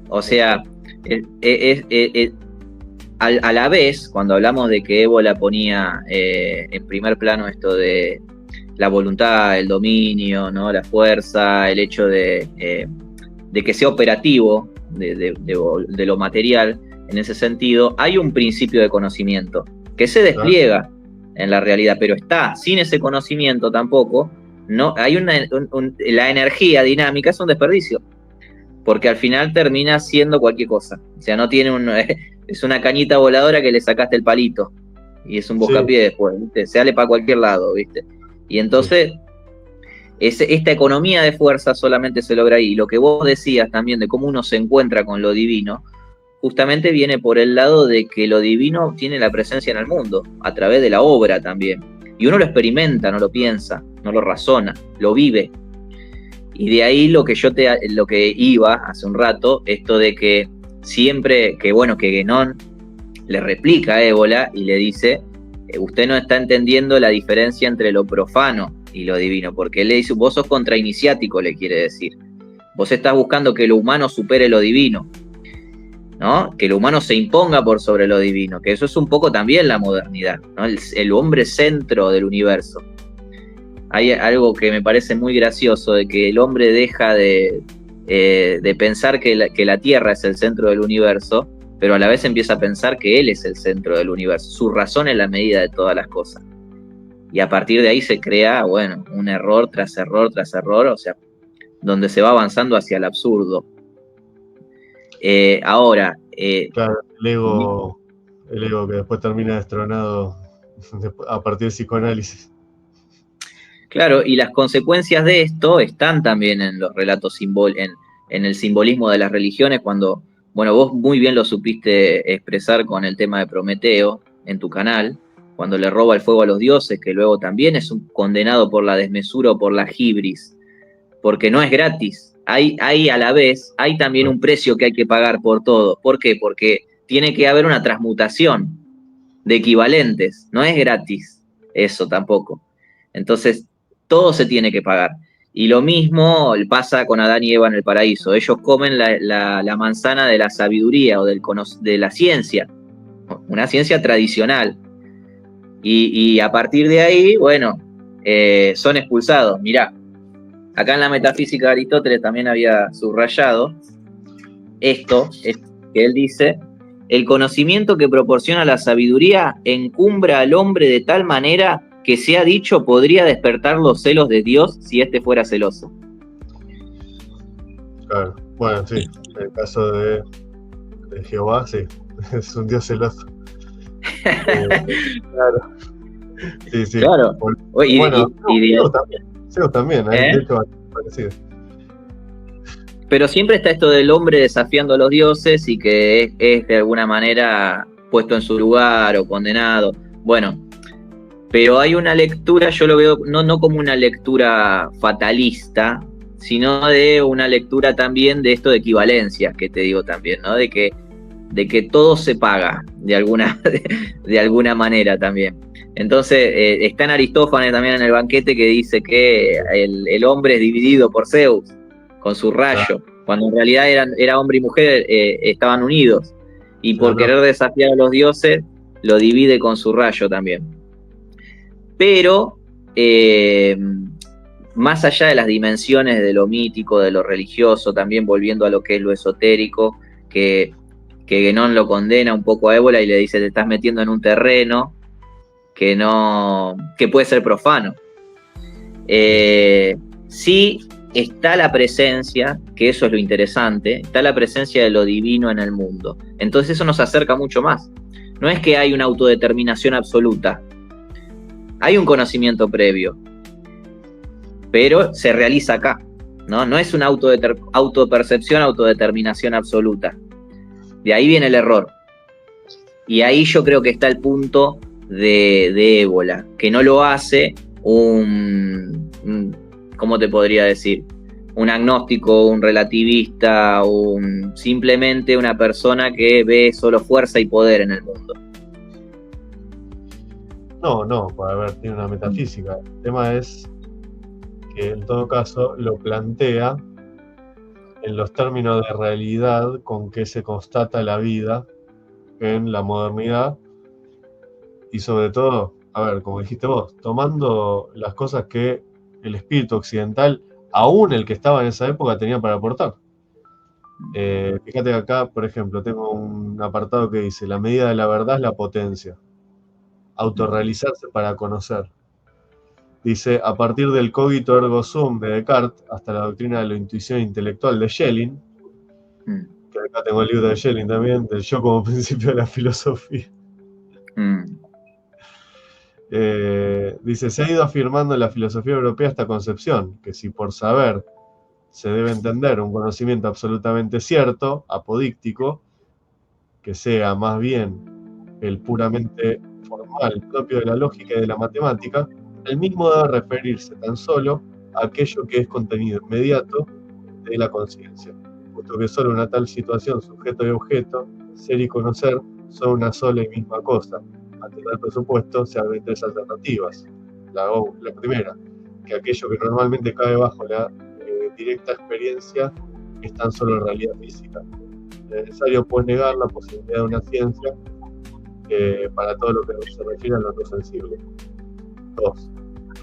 O sea, a la vez, cuando hablamos de que Ébola ponía en primer plano esto de la voluntad, el dominio, ¿no? La fuerza, el hecho de que sea operativo de lo material, en ese sentido, hay un principio de conocimiento que se despliega en la realidad, pero está sin ese conocimiento tampoco. No, hay la energía dinámica es un desperdicio, porque al final termina siendo cualquier cosa. O sea, no tiene es una cañita voladora que le sacaste el palito y es un buscapié después, ¿viste? Se sale para cualquier lado, ¿viste? Y entonces esta economía de fuerza solamente se logra ahí. Y lo que vos decías también de cómo uno se encuentra con lo divino, justamente viene por el lado de que lo divino tiene la presencia en el mundo, a través de la obra también. Y uno lo experimenta, no lo piensa, no lo razona, lo vive. Y de ahí lo que iba hace un rato, esto de que siempre, que Guénon le replica a Ébola y le dice, usted no está entendiendo la diferencia entre lo profano y lo divino, porque él le dice, vos sos contrainiciático, le quiere decir. Vos estás buscando que lo humano supere lo divino, ¿no? Que lo humano se imponga por sobre lo divino, que eso es un poco también la modernidad, ¿no? El hombre centro del universo. Hay algo que me parece muy gracioso, de que el hombre deja de pensar que la Tierra es el centro del universo, pero a la vez empieza a pensar que él es el centro del universo. Su razón es la medida de todas las cosas. Y a partir de ahí se crea, bueno, un error tras error tras error, o sea, donde se va avanzando hacia el absurdo. Ahora... claro, el ego que después termina destronado a partir del psicoanálisis. Claro, y las consecuencias de esto están también en los relatos en el simbolismo de las religiones, cuando, bueno, vos muy bien lo supiste expresar con el tema de Prometeo en tu canal, cuando le roba el fuego a los dioses, que luego también es un condenado por la desmesura o por la hibris, porque no es gratis. Hay a la vez, hay también un precio que hay que pagar por todo. ¿Por qué? Porque tiene que haber una transmutación de equivalentes, no es gratis eso tampoco. Entonces, todo se tiene que pagar. Y lo mismo pasa con Adán y Eva en el paraíso. Ellos comen la manzana de la sabiduría o de la ciencia, una ciencia tradicional. Y a partir de ahí, bueno, son expulsados. Mirá, acá en la metafísica de Aristóteles también había subrayado esto, es que él dice: el conocimiento que proporciona la sabiduría encumbra al hombre de tal manera que se ha dicho podría despertar los celos de Dios si éste fuera celoso. Claro. Bueno, sí, en el caso de Jehová, sí, es un Dios celoso. Claro, sí, sí. Claro. Bueno, Zeus también, de hecho, parecido. Pero siempre está esto del hombre desafiando a los dioses y que es de alguna manera puesto en su lugar o condenado. Bueno, pero hay una lectura, yo lo veo no como una lectura fatalista, sino de una lectura también de esto de equivalencia, que te digo también, ¿no? De que todo se paga de alguna manera también. Entonces, está en Aristófanes también en el banquete que dice que el hombre es dividido por Zeus, con su rayo, cuando en realidad era hombre y mujer, estaban unidos. Y por querer desafiar a los dioses, lo divide con su rayo también. Pero, más allá de las dimensiones de lo mítico, de lo religioso, también volviendo a lo que es lo esotérico, que Guénon lo condena un poco a Ébola y le dice: te estás metiendo en un terreno que puede ser profano. Sí está la presencia, que eso es lo interesante, está la presencia de lo divino en el mundo. Entonces eso nos acerca mucho más. No es que hay una autodeterminación absoluta, hay un conocimiento previo, pero se realiza acá, ¿no? No es una autopercepción, autodeterminación absoluta. De ahí viene el error. Y ahí yo creo que está el punto de Ébola, que no lo hace ¿cómo te podría decir? Un agnóstico, un relativista, simplemente una persona que ve solo fuerza y poder en el mundo. No, para ver, tiene una metafísica. El tema es que en todo caso lo plantea en los términos de realidad con que se constata la vida en la modernidad y sobre todo, a ver, como dijiste vos, tomando las cosas que el espíritu occidental, aún el que estaba en esa época, tenía para aportar. Fíjate que acá, por ejemplo, tengo un apartado que dice: la medida de la verdad es la potencia. Autorrealizarse para conocer. Dice: a partir del cogito ergo sum de Descartes hasta la doctrina de la intuición intelectual de Schelling, que acá tengo el libro de Schelling también, del yo como principio de la filosofía. Dice: se ha ido afirmando en la filosofía europea esta concepción, que si por saber se debe entender un conocimiento absolutamente cierto, apodíctico, que sea más bien el puramente formal propio de la lógica y de la matemática, el mismo debe referirse tan solo a aquello que es contenido inmediato de la conciencia, puesto que solo una tal situación, sujeto y objeto, ser y conocer, son una sola y misma cosa. Ante tal presupuesto se abren tres alternativas. La primera, que aquello que normalmente cae bajo la directa experiencia es tan solo realidad física. Es necesario pues negar la posibilidad de una ciencia para todo lo que se refiere a lo no sensible. 2.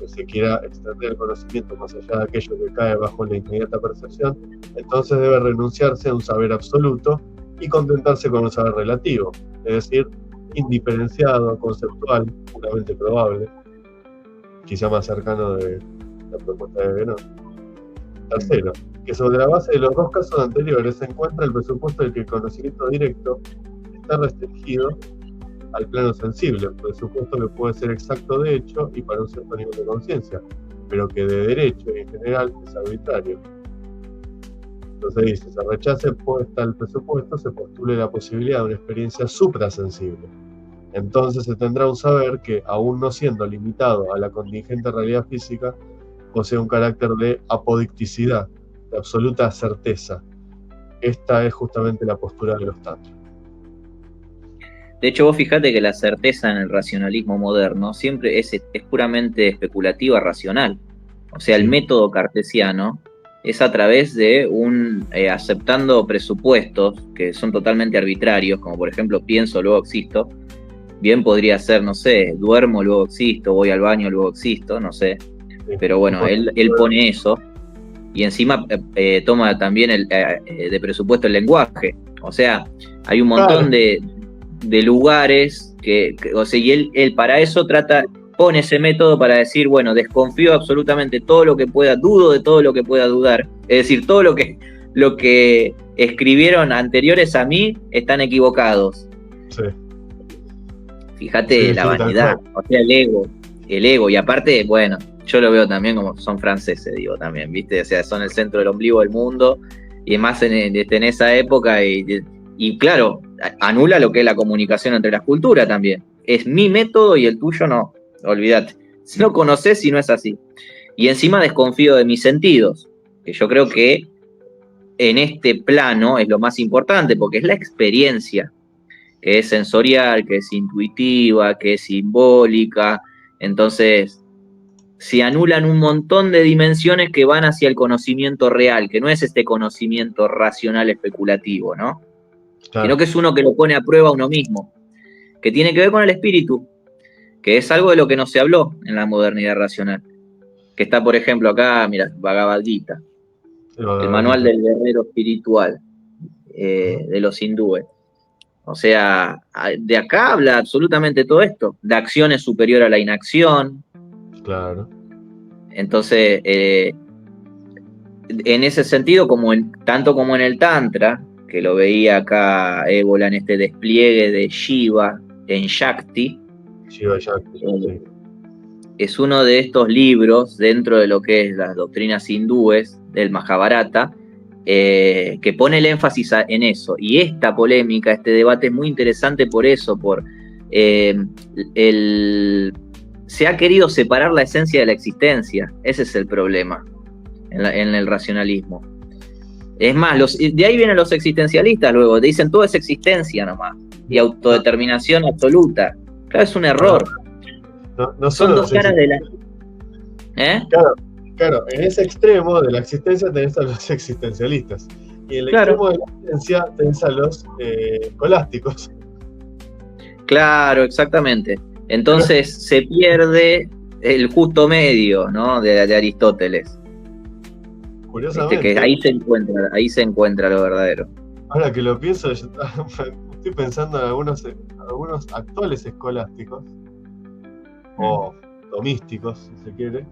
Que se quiera extender el conocimiento más allá de aquello que cae bajo la inmediata percepción, entonces debe renunciarse a un saber absoluto y contentarse con un saber relativo, es decir, indiferenciado, conceptual, puramente probable, quizá más cercano de la propuesta de Guénon. Tercero, que sobre la base de los dos casos anteriores se encuentra el presupuesto de que el conocimiento directo está restringido al plano sensible, por supuesto que puede ser exacto de hecho y para un cierto nivel de conciencia, pero que de derecho y en general es arbitrario. Entonces dice: se rechace pues tal presupuesto, se postule la posibilidad de una experiencia suprasensible. Entonces se tendrá un saber que, aún no siendo limitado a la contingente realidad física, posee un carácter de apodicticidad, de absoluta certeza. Esta es justamente la postura de los tantras. De hecho, vos fijate que la certeza en el racionalismo moderno siempre es puramente especulativa, racional. o sea, el método cartesiano, es a través de aceptando presupuestos que son totalmente arbitrarios, como por ejemplo pienso, luego existo. Bien podría ser, no sé, duermo, luego existo, voy al baño, luego existo, no sé. Pero bueno, él pone eso y encima toma también de presupuesto el lenguaje. O sea, hay un montón de lugares o sea, y él para eso pone ese método para decir, bueno, desconfío absolutamente todo lo que pueda, dudo de todo lo que pueda dudar. Es decir, todo lo que escribieron anteriores a mí están equivocados. Sí. Fíjate la vanidad, o sea, el ego, y aparte, bueno, yo lo veo también como son franceses, digo, también, ¿viste? O sea, son el centro del ombligo del mundo, y más en esa época, y claro, anula lo que es la comunicación entre las culturas también. Es mi método y el tuyo no, olvídate. Si no conoces, si no es así. Y encima desconfío de mis sentidos, que yo creo que en este plano es lo más importante, porque es la experiencia, que es sensorial, que es intuitiva, que es simbólica. Entonces, se anulan un montón de dimensiones que van hacia el conocimiento real, que no es este conocimiento racional especulativo, ¿no? Claro. Sino que es uno que lo pone a prueba uno mismo, que tiene que ver con el espíritu, que es algo de lo que no se habló en la modernidad racional. Que está, por ejemplo, acá, mira, Bhagavad Gita, el manual del guerrero espiritual de los hindúes. O sea, de acá habla absolutamente todo esto. La acción es superior a la inacción. Claro. Entonces, en ese sentido, tanto como en el Tantra, que lo veía acá Ébola en este despliegue de Shiva en Shakti. Shiva Shakti, sí. Es uno de estos libros dentro de lo que es las doctrinas hindúes del Mahabharata, que pone el énfasis en eso. Y esta polémica, este debate es muy interesante por eso, se ha querido separar la esencia de la existencia. Ese es el problema en el racionalismo. Es más, de ahí vienen los existencialistas luego, te dicen todo es existencia nomás, y autodeterminación absoluta. Claro, es un error. No son dos caras de la... Claro, en ese extremo de la existencia tenés a los existencialistas. Y en el extremo de la existencia tenés a los escolásticos. Claro, exactamente. Entonces se pierde el justo medio, ¿no? de Aristóteles. Curiosamente. Que ahí se encuentra lo verdadero. Ahora que lo pienso, yo estoy pensando en algunos actuales escolásticos, o tomísticos, si se quiere,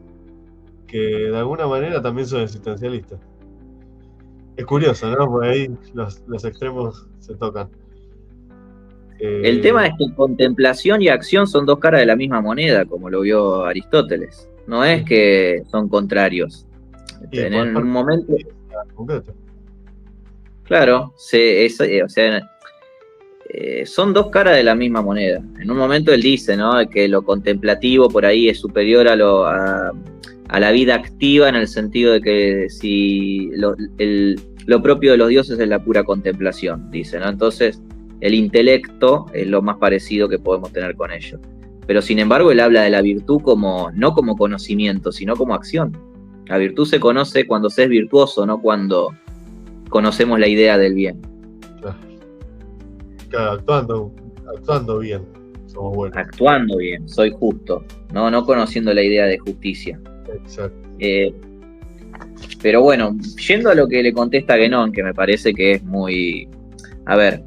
que de alguna manera también son existencialistas. Es curioso, ¿no? Porque ahí los extremos se tocan. El tema es que contemplación y acción son dos caras de la misma moneda, como lo vio Aristóteles. No es que son contrarios. En un momento... Claro, son dos caras de la misma moneda. En un momento él dice, ¿no? Que lo contemplativo por ahí es superior a la vida activa, en el sentido de que si lo propio de los dioses es la pura contemplación, dice, ¿no? Entonces, el intelecto es lo más parecido que podemos tener con ellos. Pero sin embargo, él habla de la virtud no como conocimiento, sino como acción. La virtud se conoce cuando se es virtuoso, no cuando conocemos la idea del bien. Claro, actuando bien, somos buenos. Actuando bien, soy justo, no conociendo la idea de justicia. Exacto. Pero bueno, yendo a lo que le contesta Guénon, que me parece que es muy... A ver,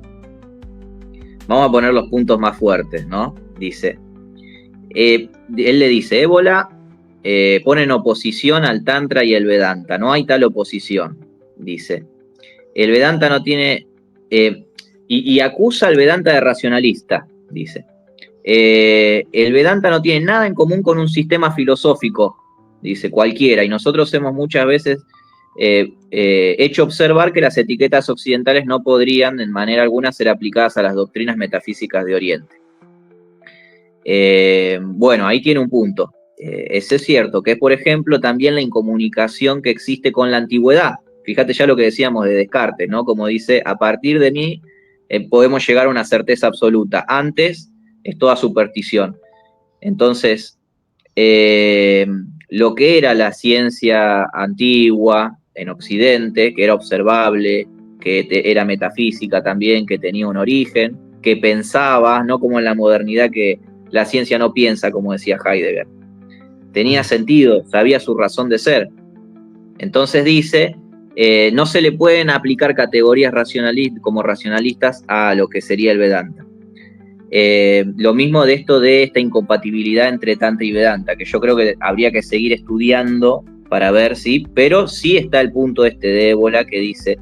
vamos a poner los puntos más fuertes, ¿no? Dice, él le dice, Ébola pone en oposición al Tantra y el Vedanta, no hay tal oposición, dice. El Vedanta no tiene... y acusa al Vedanta de racionalista, dice. El Vedanta no tiene nada en común con un sistema filosófico, dice cualquiera, y nosotros hemos muchas veces hecho observar que las etiquetas occidentales no podrían en manera alguna ser aplicadas a las doctrinas metafísicas de Oriente. Bueno, ahí tiene un punto. Ese es cierto, que es, por ejemplo, también la incomunicación que existe con la antigüedad. Fíjate ya lo que decíamos de Descartes, ¿no? Como dice, a partir de mí podemos llegar a una certeza absoluta. Antes es toda superstición. Entonces, lo que era la ciencia antigua en Occidente, que era observable, que era metafísica también, que tenía un origen, que pensaba, no como en la modernidad que la ciencia no piensa, como decía Heidegger. Tenía sentido, sabía su razón de ser. Entonces dice, no se le pueden aplicar categorías como racionalistas a lo que sería el Vedanta. Lo mismo de esta incompatibilidad entre Tantra y Vedanta, que yo creo que habría que seguir estudiando para ver si, pero sí está el punto de Ébola que dice,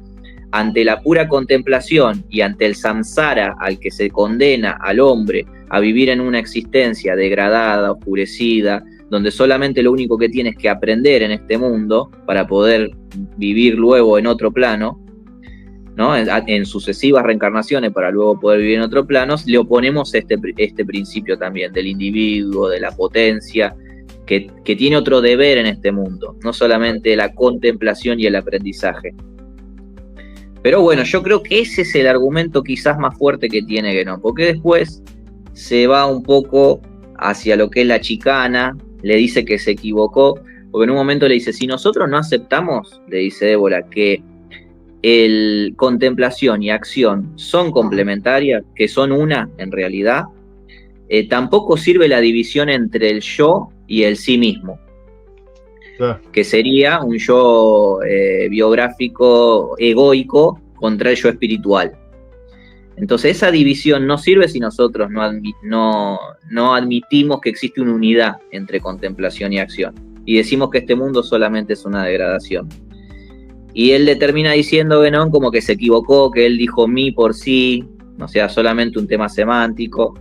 ante la pura contemplación y ante el samsara al que se condena al hombre a vivir en una existencia degradada, oscurecida, donde solamente lo único que tiene es que aprender en este mundo para poder vivir luego en otro plano, ¿no? En sucesivas reencarnaciones para luego poder vivir en otro plano, le oponemos este principio también del individuo, de la potencia, que tiene otro deber en este mundo, no solamente la contemplación y el aprendizaje. Pero bueno, yo creo que ese es el argumento quizás más fuerte que tiene Guénon, porque después se va un poco hacia lo que es la chicana, le dice que se equivocó, porque en un momento le dice, si nosotros no aceptamos, le dice Ébola, que contemplación y acción son complementarias, que son una en realidad, tampoco sirve la división entre el yo y el sí mismo, que sería un yo biográfico egoico contra el yo espiritual. Entonces esa división no sirve si nosotros no admitimos que existe una unidad entre contemplación y acción y decimos que este mundo solamente es una degradación. Y él le termina diciendo, Guénon, como que se equivocó, que él dijo mí por sí, o sea, solamente un tema semántico.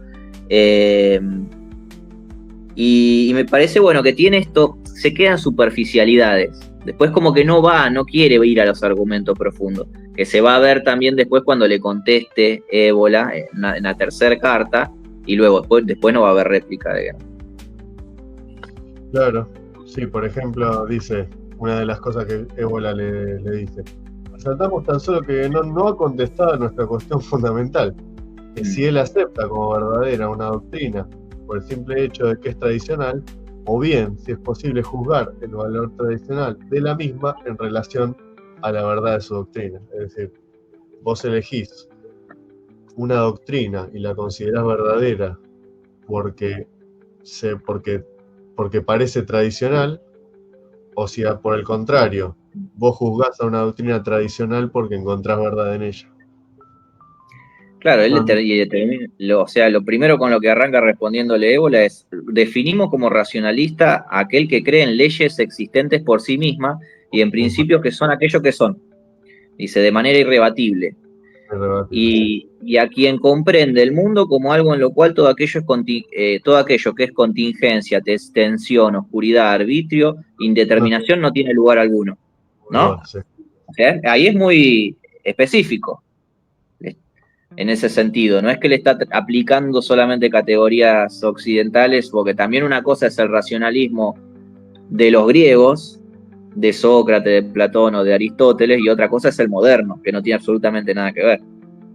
Y me parece, bueno, que tiene esto, se quedan superficialidades. Después como que no quiere ir a los argumentos profundos, que se va a ver también después cuando le conteste Ébola en la tercera carta, y luego después no va a haber réplica de Guénon. Claro, sí, por ejemplo, dice, una de las cosas que Ébola le dice, resaltamos tan solo que Guénon no ha contestado a nuestra cuestión fundamental, que si él acepta como verdadera una doctrina por el simple hecho de que es tradicional, o bien si es posible juzgar el valor tradicional de la misma en relación a la verdad de su doctrina. Es decir, vos elegís una doctrina y la considerás verdadera porque parece tradicional, o si por el contrario, vos juzgás a una doctrina tradicional porque encontrás verdad en ella. Claro, o sea, lo primero con lo que arranca respondiéndole Ébola es, definimos como racionalista a aquel que cree en leyes existentes por sí misma y en principios que son aquellos que son, dice, de manera irrebatible. Y a quien comprende el mundo como algo en lo cual todo aquello que es contingencia, tensión, oscuridad, arbitrio, indeterminación no tiene lugar alguno, ¿no? Sí. O sea, ahí es muy específico en ese sentido, no es que le está aplicando solamente categorías occidentales, porque también una cosa es el racionalismo de los griegos, de Sócrates, de Platón o de Aristóteles, y otra cosa es el moderno, que no tiene absolutamente nada que ver.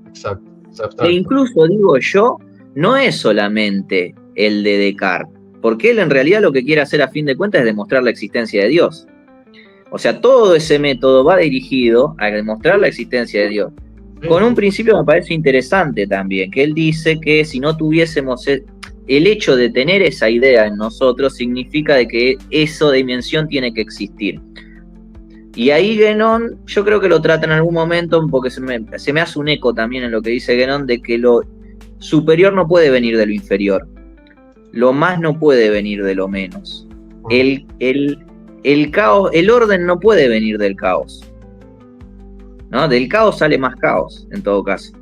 Exacto. E incluso, digo yo, no es solamente el de Descartes, porque él en realidad lo que quiere hacer a fin de cuentas es demostrar la existencia de Dios. O sea, todo ese método va dirigido a demostrar la existencia de Dios. Con un principio me parece interesante también, que él dice que si no tuviésemos el hecho de tener esa idea en nosotros significa de que esa dimensión tiene que existir. Y ahí Guénon, yo creo que lo trata en algún momento, porque se me hace un eco también en lo que dice Guénon, de que lo superior no puede venir de lo inferior, lo más no puede venir de lo menos. El caos, el orden no puede venir del caos, ¿no? Del caos sale más caos, en todo caso.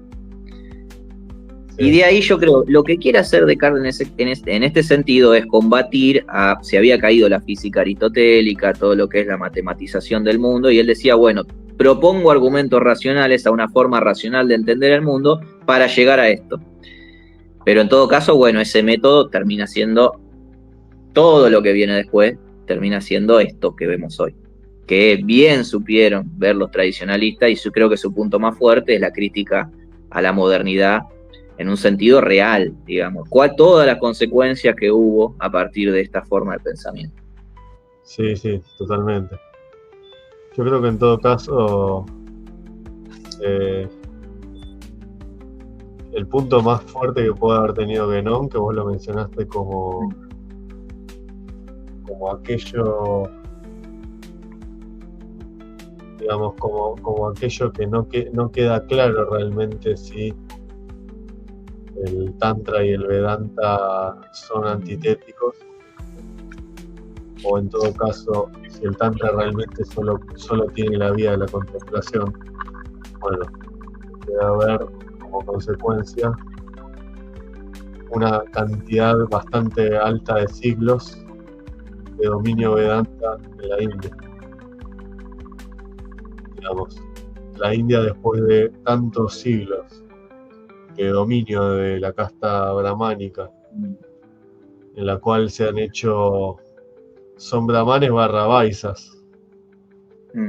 Sí. Y de ahí yo creo, lo que quiere hacer Descartes en este sentido es combatir se había caído la física aristotélica, todo lo que es la matematización del mundo, y él decía, bueno, propongo argumentos racionales a una forma racional de entender el mundo para llegar a esto. Pero en todo caso, bueno, ese método termina siendo, todo lo que viene después, termina siendo esto que vemos hoy. Que bien supieron ver los tradicionalistas, y yo creo que su punto más fuerte es la crítica a la modernidad en un sentido real, digamos, todas las consecuencias que hubo a partir de esta forma de pensamiento. Sí, sí, totalmente. Yo creo que en todo caso, eh, el punto más fuerte que puede haber tenido Guénon, que vos lo mencionaste como aquello, digamos, como aquello que no queda claro realmente si el Tantra y el Vedanta son antitéticos, o en todo caso, si el Tantra realmente solo tiene la vía de la contemplación. Bueno, debe haber como consecuencia una cantidad bastante alta de siglos de dominio Vedanta en la India. Digamos, la India, después de tantos siglos de dominio de la casta brahmánica, en la cual se han hecho, son brahmanes barra vaisas,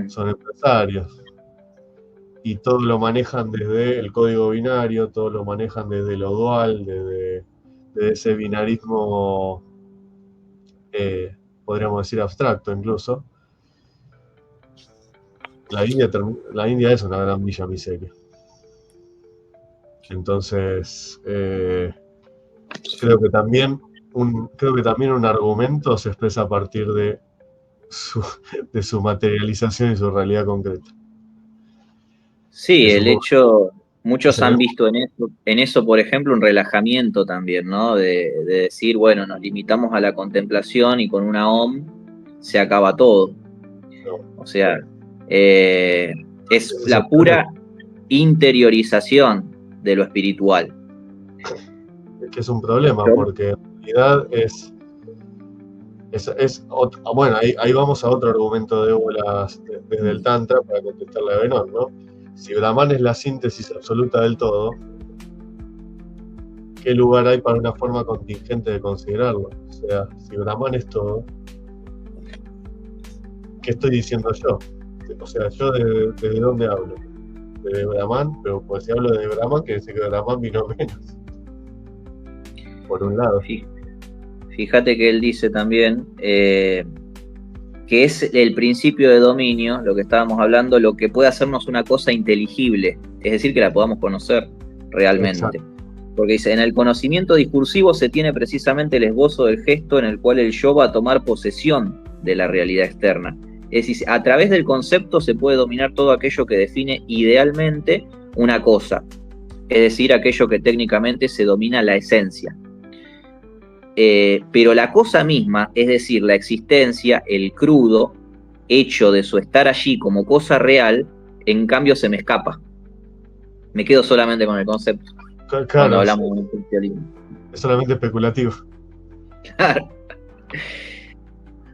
son empresarios, y todo lo manejan desde el código binario, todo lo manejan desde lo dual, desde ese binarismo, podríamos decir abstracto incluso. La India es una gran villa miseria. Entonces, creo que también un argumento se expresa a partir de su materialización y su realidad concreta. Sí, Que el supongo hecho, muchos que han visto en eso, por ejemplo, un relajamiento también, ¿no? De decir, bueno, nos limitamos a la contemplación y con una OM se acaba todo. no, O sea, es ese es el la problema. pura interiorización de lo espiritual. Es que es un problema, porque en realidad bueno, ahí vamos a otro argumento de bolas desde el Tantra para contestarle a Benón, ¿no? Si Brahman es la síntesis absoluta del todo, ¿qué lugar hay para una forma contingente de considerarlo? O sea, si Brahman es todo, ¿qué estoy diciendo yo? O sea, ¿yo desde dónde hablo? De Brahman, pero pues si hablo de Brahman, quiere decir que Brahman vino menos. Por un lado. Fíjate que él dice también que es el principio de dominio, lo que estábamos hablando, lo que puede hacernos una cosa inteligible, es decir, que la podamos conocer realmente. Exacto. Porque dice, en el conocimiento discursivo se tiene precisamente el esbozo del gesto en el cual el yo va a tomar posesión de la realidad externa. Es decir, a través del concepto se puede dominar todo aquello que define idealmente una cosa, es decir, aquello que técnicamente se domina la esencia. Pero la cosa misma, es decir, la existencia, el crudo, hecho de su estar allí como cosa real, en cambio se me escapa. Me quedo solamente con el concepto cuando Claro, hablamos de un esencialismo. es solamente especulativo. Claro.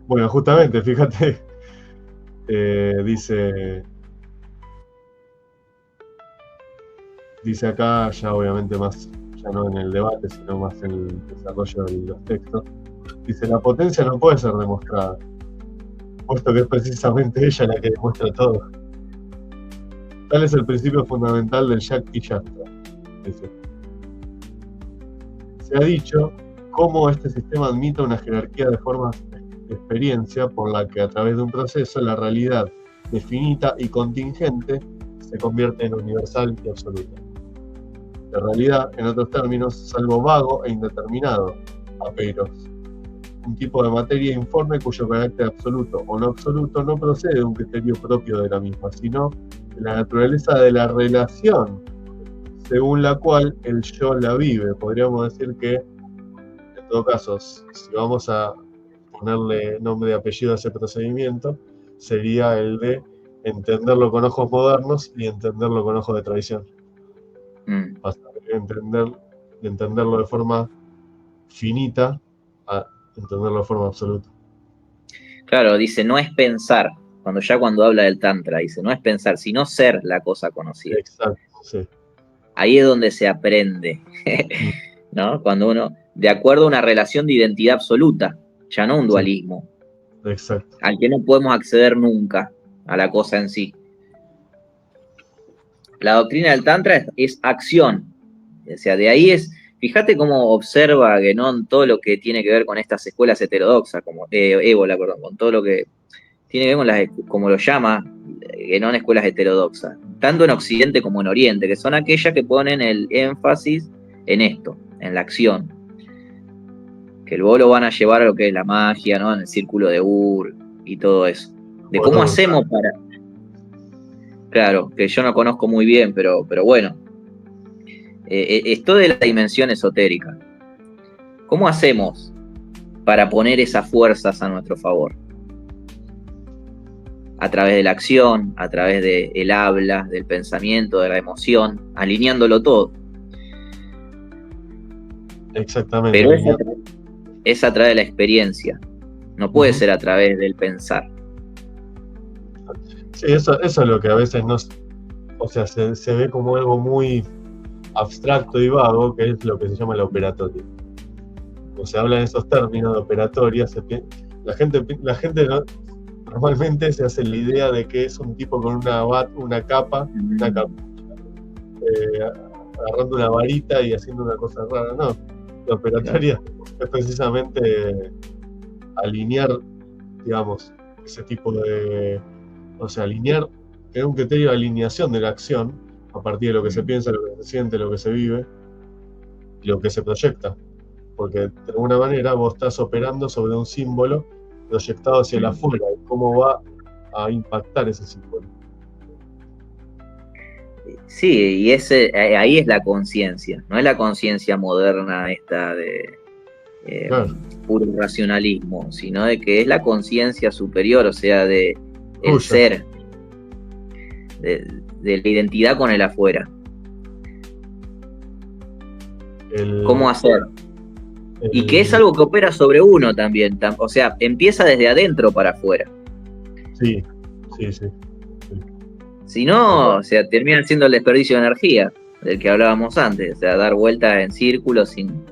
Bueno, justamente, fíjate, dice acá, ya obviamente más, ya no en el debate, sino más en el desarrollo de los textos, dice, la potencia no puede ser demostrada, puesto que es precisamente ella la que demuestra todo. Tal es el principio fundamental del Shakti Shastra. Dice, se ha dicho cómo este sistema admite una jerarquía de formas de experiencia por la que a través de un proceso la realidad definita y contingente se convierte en universal y absoluta. La realidad, en otros términos, es algo vago e indeterminado, aperos, un tipo de materia informe cuyo carácter absoluto o no absoluto no procede de un criterio propio de la misma, sino de la naturaleza de la relación según la cual el yo la vive. Podríamos decir que, en todo caso, si vamos a ponerle nombre y apellido a ese procedimiento, sería el de entenderlo con ojos modernos y entenderlo con ojos de tradición. Pasar de entenderlo de forma finita a entenderlo de forma absoluta. Claro, dice, no es pensar, cuando habla del Tantra, dice, no es pensar, sino ser la cosa conocida. Exacto, sí. Ahí es donde se aprende, ¿no? Cuando uno, de acuerdo a una relación de identidad absoluta, ya no un dualismo, sí. Exacto. al que no podemos acceder nunca a la cosa en sí. La doctrina del Tantra es acción, o sea, de ahí es fíjate cómo observa Guénon todo lo que tiene que ver con estas escuelas heterodoxas, como Ébola, perdón, con todo lo que tiene que ver con las, como lo llama Guénon, escuelas heterodoxas, tanto en Occidente como en Oriente, que son aquellas que ponen el énfasis en esto, en la acción, que luego lo van a llevar a lo que es la magia, ¿no? En el círculo de Ur y todo eso. De cómo hacemos para... Claro, que yo no conozco muy bien, pero bueno, esto de la dimensión esotérica. ¿Cómo hacemos para poner esas fuerzas a nuestro favor? A través de la acción, a través del habla, del pensamiento, de la emoción, alineándolo todo. Exactamente. Pero es a través de la experiencia, no puede ser a través del pensar. Sí, eso es lo que a veces no, o sea, se ve como algo muy abstracto y vago, que es lo que se llama la operatoria. Cuando se habla en esos términos de operatoria, la gente normalmente se hace la idea de que es un tipo con una capa, agarrando una varita y haciendo una cosa rara. No, la operatoria es precisamente alinear, digamos, ese tipo de... O sea, tener un criterio de alineación de la acción a partir de lo que se piensa, lo que se siente, lo que se vive y lo que se proyecta. Porque de alguna manera vos estás operando sobre un símbolo proyectado hacia el afuera y cómo va a impactar ese símbolo. Sí, y ahí es la conciencia, no es la conciencia moderna esta de puro racionalismo, sino de que es la conciencia superior, o sea, de el ser, de la identidad con el afuera. ¿Cómo hacer? Y que es algo que opera sobre uno también, o sea, empieza desde adentro para afuera. Sí. Si no, o sea, termina siendo el desperdicio de energía del que hablábamos antes, o sea, dar vueltas en círculos sin...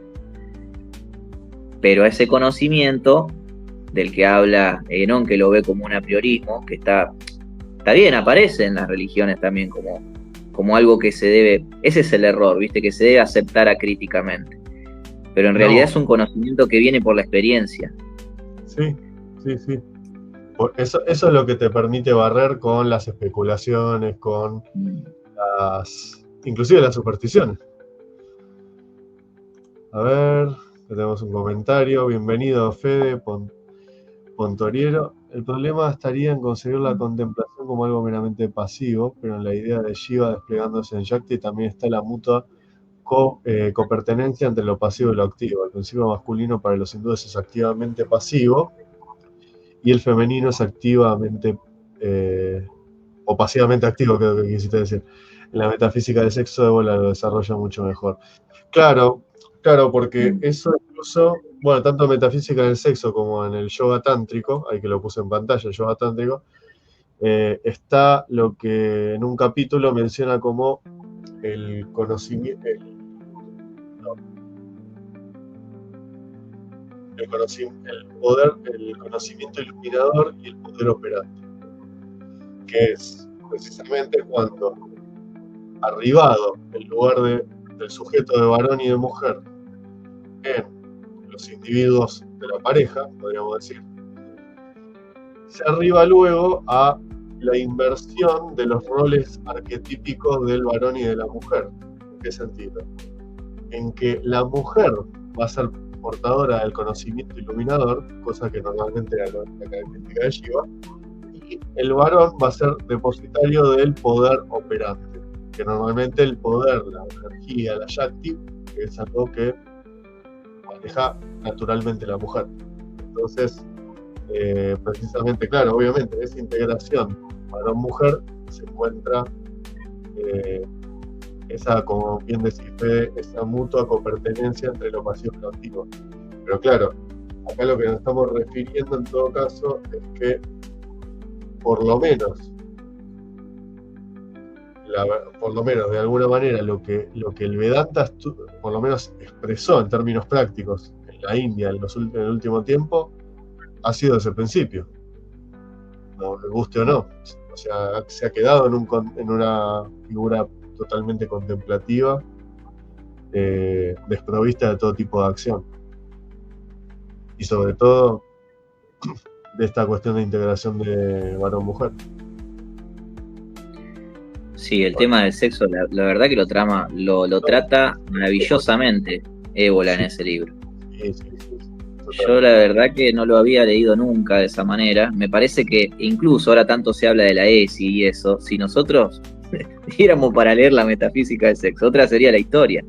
Pero ese conocimiento del que habla Guénon, que lo ve como un apriorismo, que está bien, aparece en las religiones también como algo que se debe... Ese es el error, ¿viste? Que se debe aceptar acríticamente. Pero en realidad es un conocimiento que viene por la experiencia. Sí. Eso es lo que te permite barrer con las especulaciones, con inclusive las supersticiones. A ver, tenemos un comentario. Bienvenido, Fede Pontoriero. El problema estaría en conseguir la contemplación como algo meramente pasivo, pero en la idea de Shiva desplegándose en Shakti también está la mutua copertenencia entre lo pasivo y lo activo. El principio masculino para los hindúes es activamente pasivo y el femenino es activamente o pasivamente activo, creo que quisiste decir. En la metafísica del sexo, Ébola lo desarrolla mucho mejor. Claro, porque eso incluso, bueno, tanto en metafísica del sexo como en el yoga tántrico, ahí que lo puse en pantalla, el yoga tántrico, está lo que en un capítulo menciona como el conocimiento, el conocimiento iluminador y el poder operante, que es precisamente cuando, arribado el lugar del sujeto de varón y de mujer en los individuos de la pareja, podríamos decir, se arriba luego a la inversión de los roles arquetípicos del varón y de la mujer. ¿En qué sentido? En que la mujer va a ser portadora del conocimiento iluminador, cosa que normalmente era la característica de Shiva, y el varón va a ser depositario del poder operante, que normalmente el poder, la energía, la Shakti, es algo que maneja naturalmente la mujer. Entonces, precisamente, claro, obviamente, esa integración varón-mujer se encuentra esa, como bien decís, esa mutua copertenencia entre lo pasivo y lo activo. Pero claro, acá lo que nos estamos refiriendo en todo caso es que por lo menos de alguna manera lo que el Vedanta por lo menos expresó en términos prácticos en la India en el último tiempo ha sido desde el principio, no le guste o no, o sea, se ha quedado en una figura totalmente contemplativa desprovista de todo tipo de acción. Y sobre todo de esta cuestión de integración de varón-mujer. Sí, el tema del sexo, la verdad que lo trata maravillosamente Ébola en Sí, ese libro. sí, sí, sí, Yo la totalmente. verdad que no lo había leído nunca de esa manera. Me parece que incluso ahora tanto se habla de la ESI y eso, si nosotros diéramos para leer la metafísica del sexo, otra sería la historia.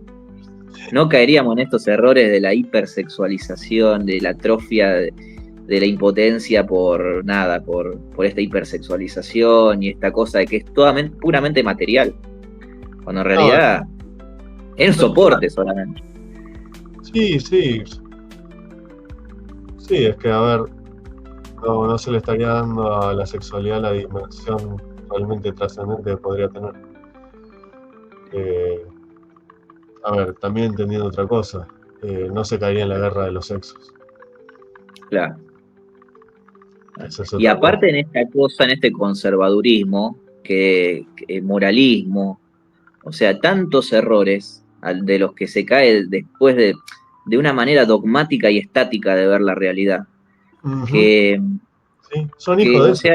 No caeríamos en estos errores de la hipersexualización, de la atrofia, de la impotencia por nada, por esta hipersexualización y esta cosa de que es puramente material, cuando en No, realidad es un tal cual. soporte solamente. Sí, sí, sí, es que, a ver, no se le estaría dando a la sexualidad la dimensión realmente trascendente que podría tener. Eh, a ver, también entendiendo otra cosa, no se caería en la guerra de los sexos. Claro. Esa es Y otra cosa. aparte en esta cosa, en este conservadurismo, que moralismo, o sea, tantos errores de los que se cae después de una manera dogmática y estática de ver la realidad, Ujú, que, sí, son hijos de o eso. sea,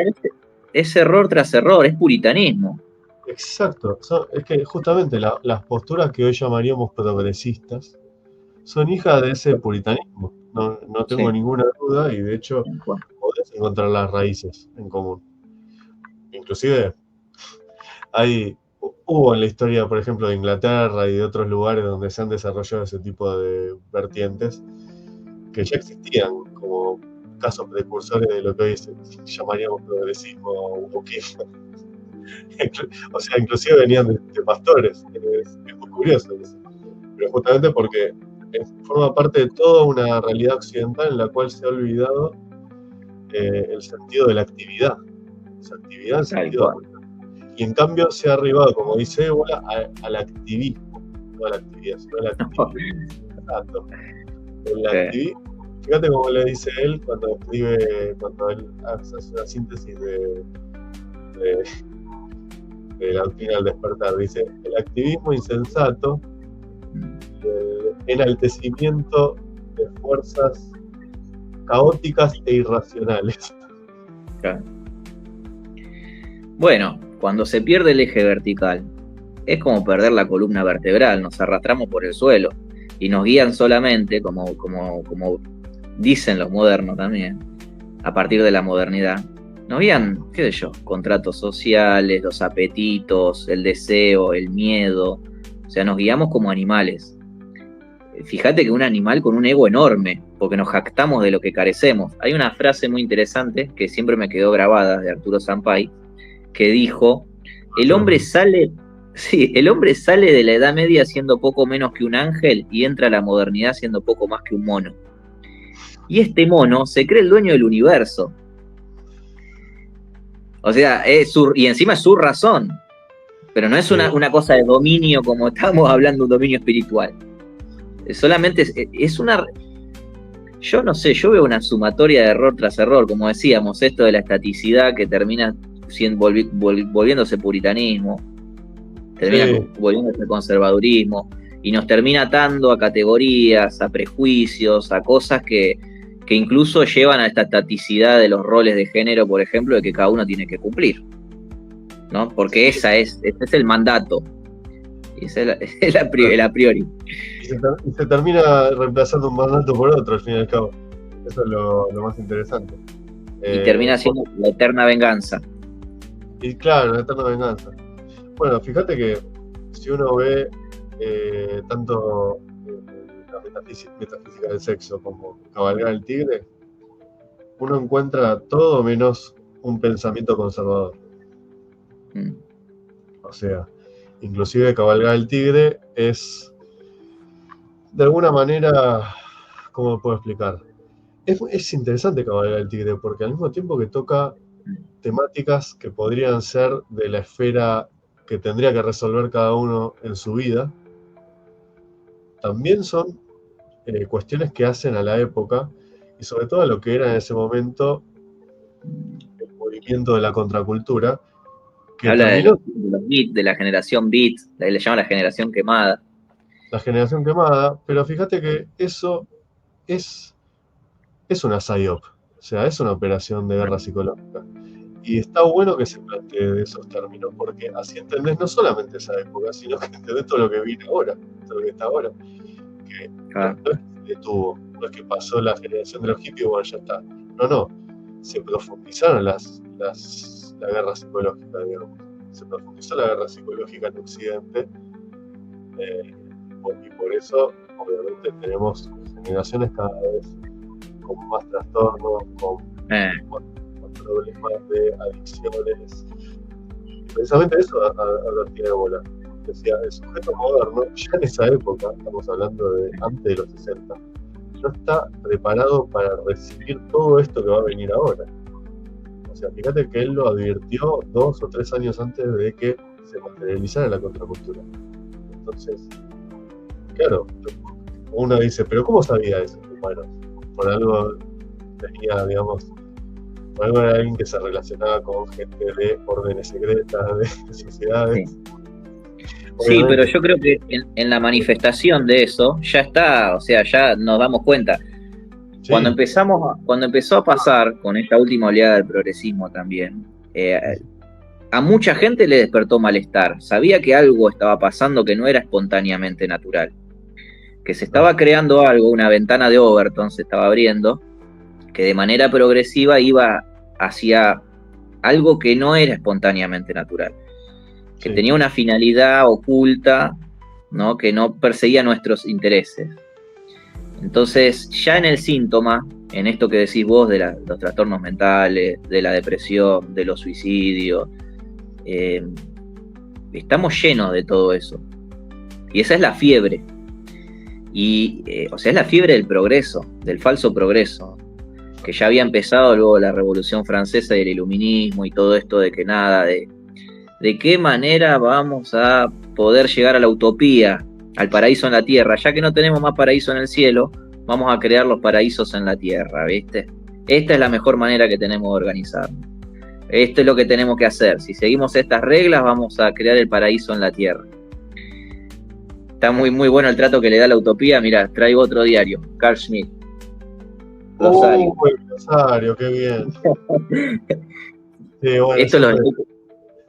es error tras error, es puritanismo. Exacto. Es que justamente las posturas que hoy llamaríamos progresistas son hijas de ese puritanismo. No tengo Sí, ninguna duda y de hecho tal cual. podés encontrar las raíces en común. Inclusive hubo en la historia, por ejemplo, de Inglaterra y de otros lugares donde se han desarrollado ese tipo de vertientes que ya existían como casos precursores de lo que hoy llamaríamos progresismo o wokismo. O sea, inclusive venían de pastores. Es muy curioso eso. Pero justamente porque forma parte de toda una realidad occidental en la cual se ha olvidado el sentido de la actividad. Esa actividad en Tal sentido cual. de... Y en cambio se ha arribado, como dice Ébola, al activismo. No a la actividad, sino al activismo. Exacto. El activismo. Fíjate cómo le dice él cuando escribe, cuando él hace una síntesis de la doctrina del despertar. Dice, el activismo insensato, enaltecimiento de fuerzas caóticas e irracionales. Claro. Bueno, cuando se pierde el eje vertical, es como perder la columna vertebral, nos arrastramos por el suelo y nos guían solamente, como dicen los modernos también, a partir de la modernidad, nos guían, qué sé yo, contratos sociales, los apetitos, el deseo, el miedo, o sea, nos guiamos como animales. Fíjate que un animal con un ego enorme, porque nos jactamos de lo que carecemos. Hay una frase muy interesante que siempre me quedó grabada de Arturo Sampay, que dijo, el hombre sale, sí, el hombre sale de la Edad Media siendo poco menos que un ángel y entra a la modernidad siendo poco más que un mono. Y este mono se cree el dueño del universo. O sea, y encima es su razón, pero no es Sí, una cosa de dominio como estamos hablando, un dominio espiritual. Solamente es una... Yo no sé, yo veo una sumatoria de error tras error, como decíamos, esto de la estaticidad que termina volviéndose puritanismo, termina sí, volviéndose conservadurismo, y nos termina atando a categorías, a prejuicios, a cosas que incluso llevan a esta estaticidad de los roles de género, por ejemplo, de que cada uno tiene que cumplir, ¿no? Porque sí. ese es el mandato, y esa es el a priori. Y se termina reemplazando un mandato por otro, al fin y al cabo. Eso es lo más interesante. Y termina Por- siendo la eterna venganza. y claro, la eterna venganza. Bueno, fíjate que si uno ve tanto la metafísica del sexo como cabalgar el tigre, uno encuentra todo menos un pensamiento conservador. Mm. O sea, inclusive cabalgar el tigre es, de alguna manera, ¿cómo puedo explicar? Es interesante cabalgar el tigre porque al mismo tiempo que toca temáticas que podrían ser de la esfera que tendría que resolver cada uno en su vida, también son cuestiones que hacen a la época y sobre todo a lo que era en ese momento el movimiento de la contracultura, que Habla terminó, de los beats, de la generación beat, le llama la generación quemada. la generación quemada, pero fíjate que eso es, es una PSYOP, o sea, es una operación de guerra psicológica. Y está bueno que se plantee de esos términos, porque así entendés no solamente esa época, sino que entendés todo lo que viene ahora, todo lo que está ahora. Que Claro. no es que se detuvo, no es que pasó la generación de los hippies y bueno, ya está. No, no. Se profundizaron la guerra psicológica, digamos. Se profundizó la guerra psicológica en Occidente, y por eso, obviamente, tenemos generaciones cada vez con más trastornos, con problemas de adicciones. Precisamente eso advertía de bola. Decía, el sujeto moderno, ya en esa época, estamos hablando de antes de los 60, no está preparado para recibir todo esto que va a venir ahora. O sea, fíjate que él lo advirtió 2 o 3 años antes de que se materializara la contracultura. Entonces, claro, uno dice, pero ¿cómo sabía eso? Bueno, por algo tenía, digamos, por algo era alguien que se relacionaba con gente de órdenes secretas, de sociedades. Sí. Sí, pero yo creo que en la manifestación de eso ya está, o sea, ya nos damos cuenta. Sí. Cuando empezó a pasar con esta última oleada del progresismo también, a mucha gente le despertó malestar. Sabía que algo estaba pasando que no era espontáneamente natural, que se estaba creando algo, una ventana de Overton se estaba abriendo, que de manera progresiva iba hacia algo que no era espontáneamente natural, que sí, tenía una finalidad oculta, ¿no? Que no perseguía nuestros intereses. Entonces, ya en el síntoma, en esto que decís vos de los trastornos mentales, de la depresión, de los suicidios, estamos llenos de todo eso. Y esa es la fiebre. Y, o sea, es la fiebre del progreso, del falso progreso, que ya había empezado luego la Revolución Francesa y el Iluminismo y todo esto de que nada, de qué manera vamos a poder llegar a la utopía, al paraíso en la tierra. Ya que no tenemos más paraíso en el cielo, vamos a crear los paraísos en la tierra, ¿viste? Esta es la mejor manera que tenemos de organizarnos. Esto es lo que tenemos que hacer. Si seguimos estas reglas, vamos a crear el paraíso en la tierra. Está muy, muy bueno el trato que le da la utopía. Mirá, traigo otro diario, Carl Schmitt. Glosario. Glosario, qué bien. Sí, bueno,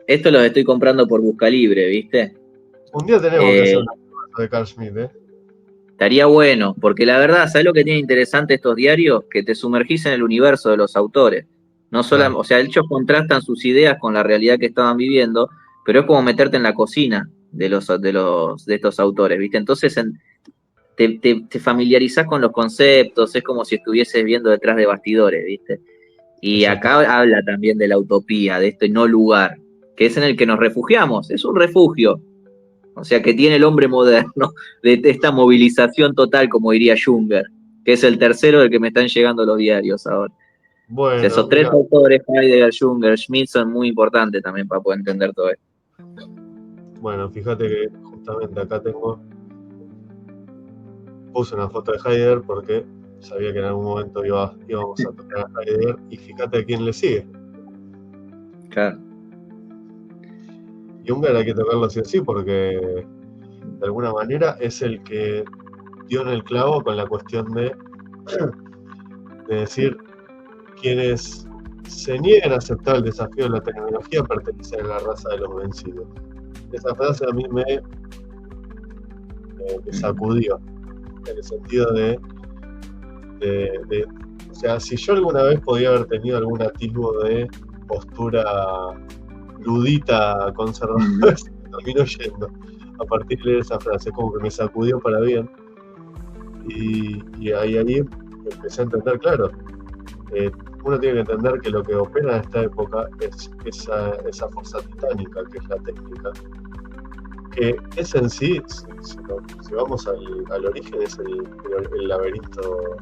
esto los estoy comprando por Buscalibre, ¿viste? Un día tenemos que hacer una cosa de Carl Schmitt, ¿eh? Estaría bueno, porque la verdad, ¿sabes lo que tiene interesante estos diarios? Que te sumergís en el universo de los autores. No solo, claro. O sea, ellos contrastan sus ideas con la realidad que estaban viviendo, pero es como meterte en la cocina de estos autores, ¿viste? Entonces te familiarizás con los conceptos, es como si estuvieses viendo detrás de bastidores, ¿viste? Y acá habla también de la utopía, de este no lugar, que es en el que nos refugiamos, es un refugio. O sea, que tiene el hombre moderno, de esta movilización total, como diría Junger, que es el tercero del que me están llegando los diarios ahora. Bueno, o sea, esos tres autores, Heidegger, Junger, Schmitt, son muy importantes también para poder entender todo esto. Bueno, fíjate que justamente acá puse una foto de Heidegger porque sabía que en algún momento íbamos a tocar a Heidegger, y fíjate a quién le sigue. Claro. Junger hay que tocarlo sí o sí, porque de alguna manera es el que dio en el clavo con la cuestión de decir, quienes se niegan a aceptar el desafío de la tecnología pertenecen a la raza de los vencidos. Esa frase a mí me sacudió, en el sentido de o sea, si yo alguna vez podía haber tenido algún atisbo de postura ludita conservadora, se me terminó yendo a partir de esa frase, como que me sacudió para bien, y ahí empecé a entender, claro, uno tiene que entender que lo que opera en esta época es esa fuerza titánica que es la técnica, que es en sí, si vamos al origen, es el laberinto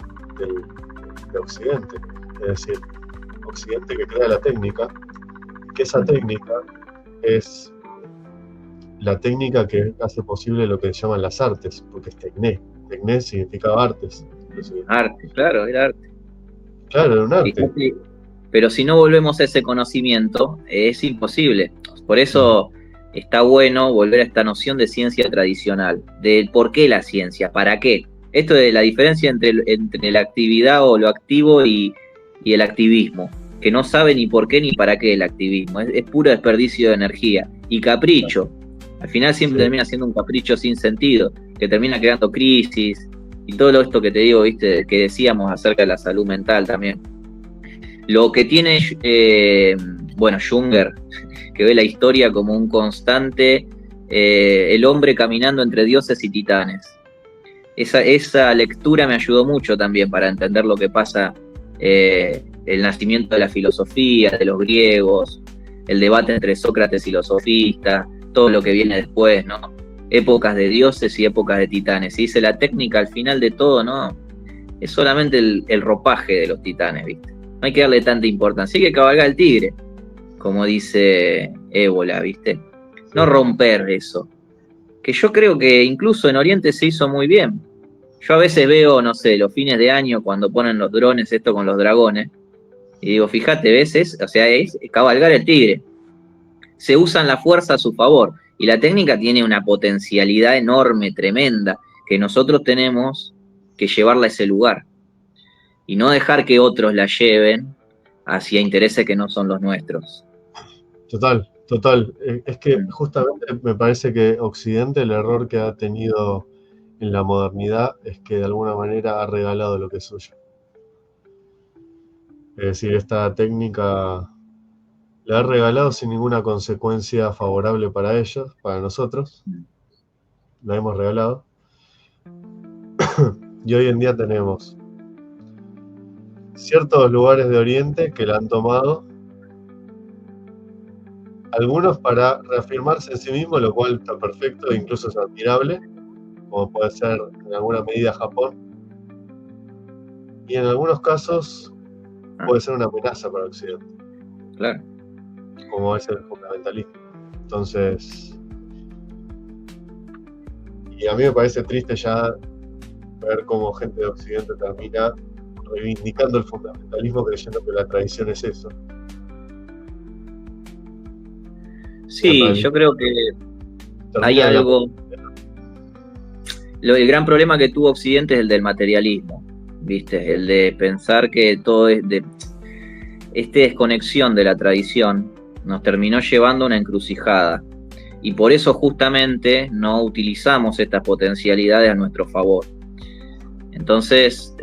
de Occidente, es decir, Occidente que crea la técnica, que esa técnica es la técnica que hace posible lo que se llaman las artes, porque es tecné. Tecné significaba artes. Arte, claro, era arte. Claro, era un arte. Fíjate, pero si no volvemos a ese conocimiento, es imposible. Por eso está bueno volver a esta noción de ciencia tradicional, de por qué la ciencia, para qué. Esto de la diferencia entre la actividad o lo activo y el activismo, que no sabe ni por qué ni para qué el activismo, es puro desperdicio de energía y capricho. Al final siempre termina siendo un capricho sin sentido, que termina creando crisis y todo esto que te digo, viste, que decíamos acerca de la salud mental también. Lo que tiene, Junger, que ve la historia como un constante, el hombre caminando entre dioses y titanes. Esa lectura me ayudó mucho también para entender lo que pasa, el nacimiento de la filosofía, de los griegos, el debate entre Sócrates y los sofistas, todo lo que viene después, ¿no? Épocas de dioses y épocas de titanes. Y dice, la técnica al final de todo, ¿no? Es solamente el ropaje de los titanes, ¿viste? No hay que darle tanta importancia. Hay que cabalgar el tigre, como dice Ébola, ¿viste? No romper eso. Que yo creo que incluso en Oriente se hizo muy bien. Yo a veces veo, no sé, los fines de año cuando ponen los drones, esto con los dragones, y digo, fíjate, ¿ves? Es cabalgar el tigre. Se usan la fuerza a su favor. Y la técnica tiene una potencialidad enorme, tremenda, que nosotros tenemos que llevarla a ese lugar. Y no dejar que otros la lleven hacia intereses que no son los nuestros. Total. Es que justamente me parece que Occidente, el error que ha tenido en la modernidad es que de alguna manera ha regalado lo que es suyo. Es decir, esta técnica la ha regalado sin ninguna consecuencia favorable para ellos, para nosotros. La hemos regalado. Y hoy en día tenemos ciertos lugares de Oriente que la han tomado, algunos para reafirmarse en sí mismos, lo cual está perfecto e incluso es admirable, como puede ser en alguna medida Japón, y en algunos casos puede ser una amenaza para Occidente. Claro. Como es el fundamentalismo. Entonces, y a mí me parece triste ya ver cómo gente de Occidente termina reivindicando el fundamentalismo creyendo que la tradición es eso. Sí, yo creo que hay algo. El gran problema que tuvo Occidente es el del materialismo, ¿viste? El de pensar que todo es de. Esta desconexión de la tradición nos terminó llevando a una encrucijada. Y por eso justamente no utilizamos estas potencialidades a nuestro favor. Entonces,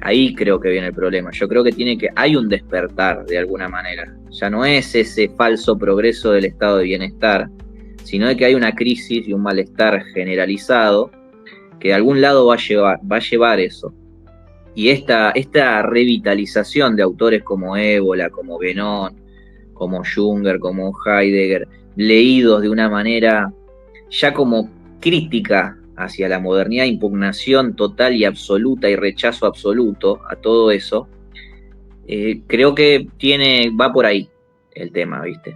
ahí creo que viene el problema. Yo creo que hay un despertar de alguna manera. Ya no es ese falso progreso del estado de bienestar, sino de que hay una crisis y un malestar generalizado que de algún lado va a llevar eso. Y esta revitalización de autores como Ébola, como Guénon, como Junger, como Heidegger, leídos de una manera ya como crítica hacia la modernidad, impugnación total y absoluta y rechazo absoluto a todo eso, creo que va por ahí el tema, ¿viste?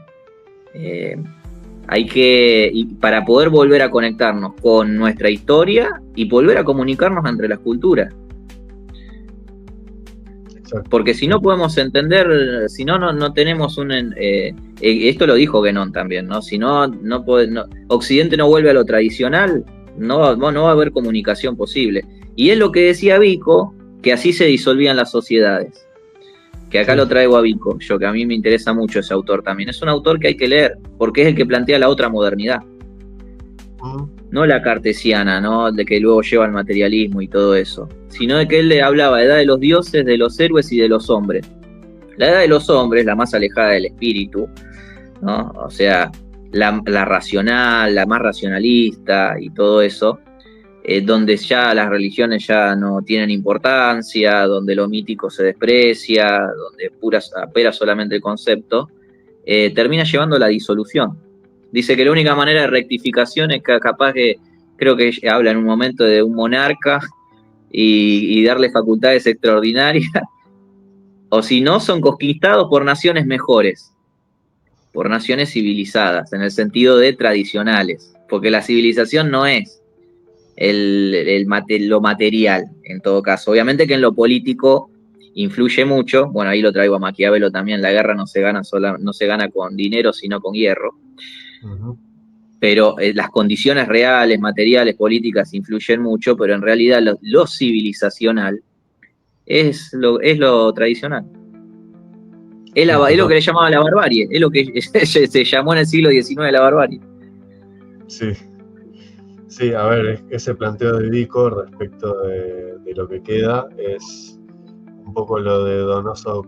Y para poder volver a conectarnos con nuestra historia y volver a comunicarnos entre las culturas. Porque si no podemos entender, si no tenemos esto lo dijo Guénon también, ¿no? Si Occidente no vuelve a lo tradicional, no va a haber comunicación posible. Y es lo que decía Vico, que así se disolvían las sociedades. Que acá lo traigo a Vico, que a mí me interesa mucho ese autor también. Es un autor que hay que leer, porque es el que plantea la otra modernidad. No la cartesiana, ¿no? De que luego lleva al materialismo y todo eso, sino de que él le hablaba de la edad de los dioses, de los héroes y de los hombres. La edad de los hombres, la más alejada del espíritu, ¿no? O sea, la racional, la más racionalista y todo eso, donde ya las religiones ya no tienen importancia, donde lo mítico se desprecia, donde apela solamente el concepto, termina llevando a la disolución. Dice que la única manera de rectificación es que capaz que, creo que habla en un momento de un monarca y darle facultades extraordinarias, o si no, son conquistados por naciones mejores, por naciones civilizadas, en el sentido de tradicionales, porque la civilización no es lo material, en todo caso. Obviamente que en lo político influye mucho, ahí lo traigo a Maquiavelo también, la guerra no se gana con dinero, sino con hierro. Ujú. Pero las condiciones reales, materiales, políticas influyen mucho, pero en realidad lo civilizacional es lo tradicional. Es, Sí, es lo total. que le llamaba la barbarie, es lo que se llamó en el siglo XIX la barbarie. Sí, sí, a ver, ese planteo de Vico respecto de lo que queda es un poco lo de Donoso.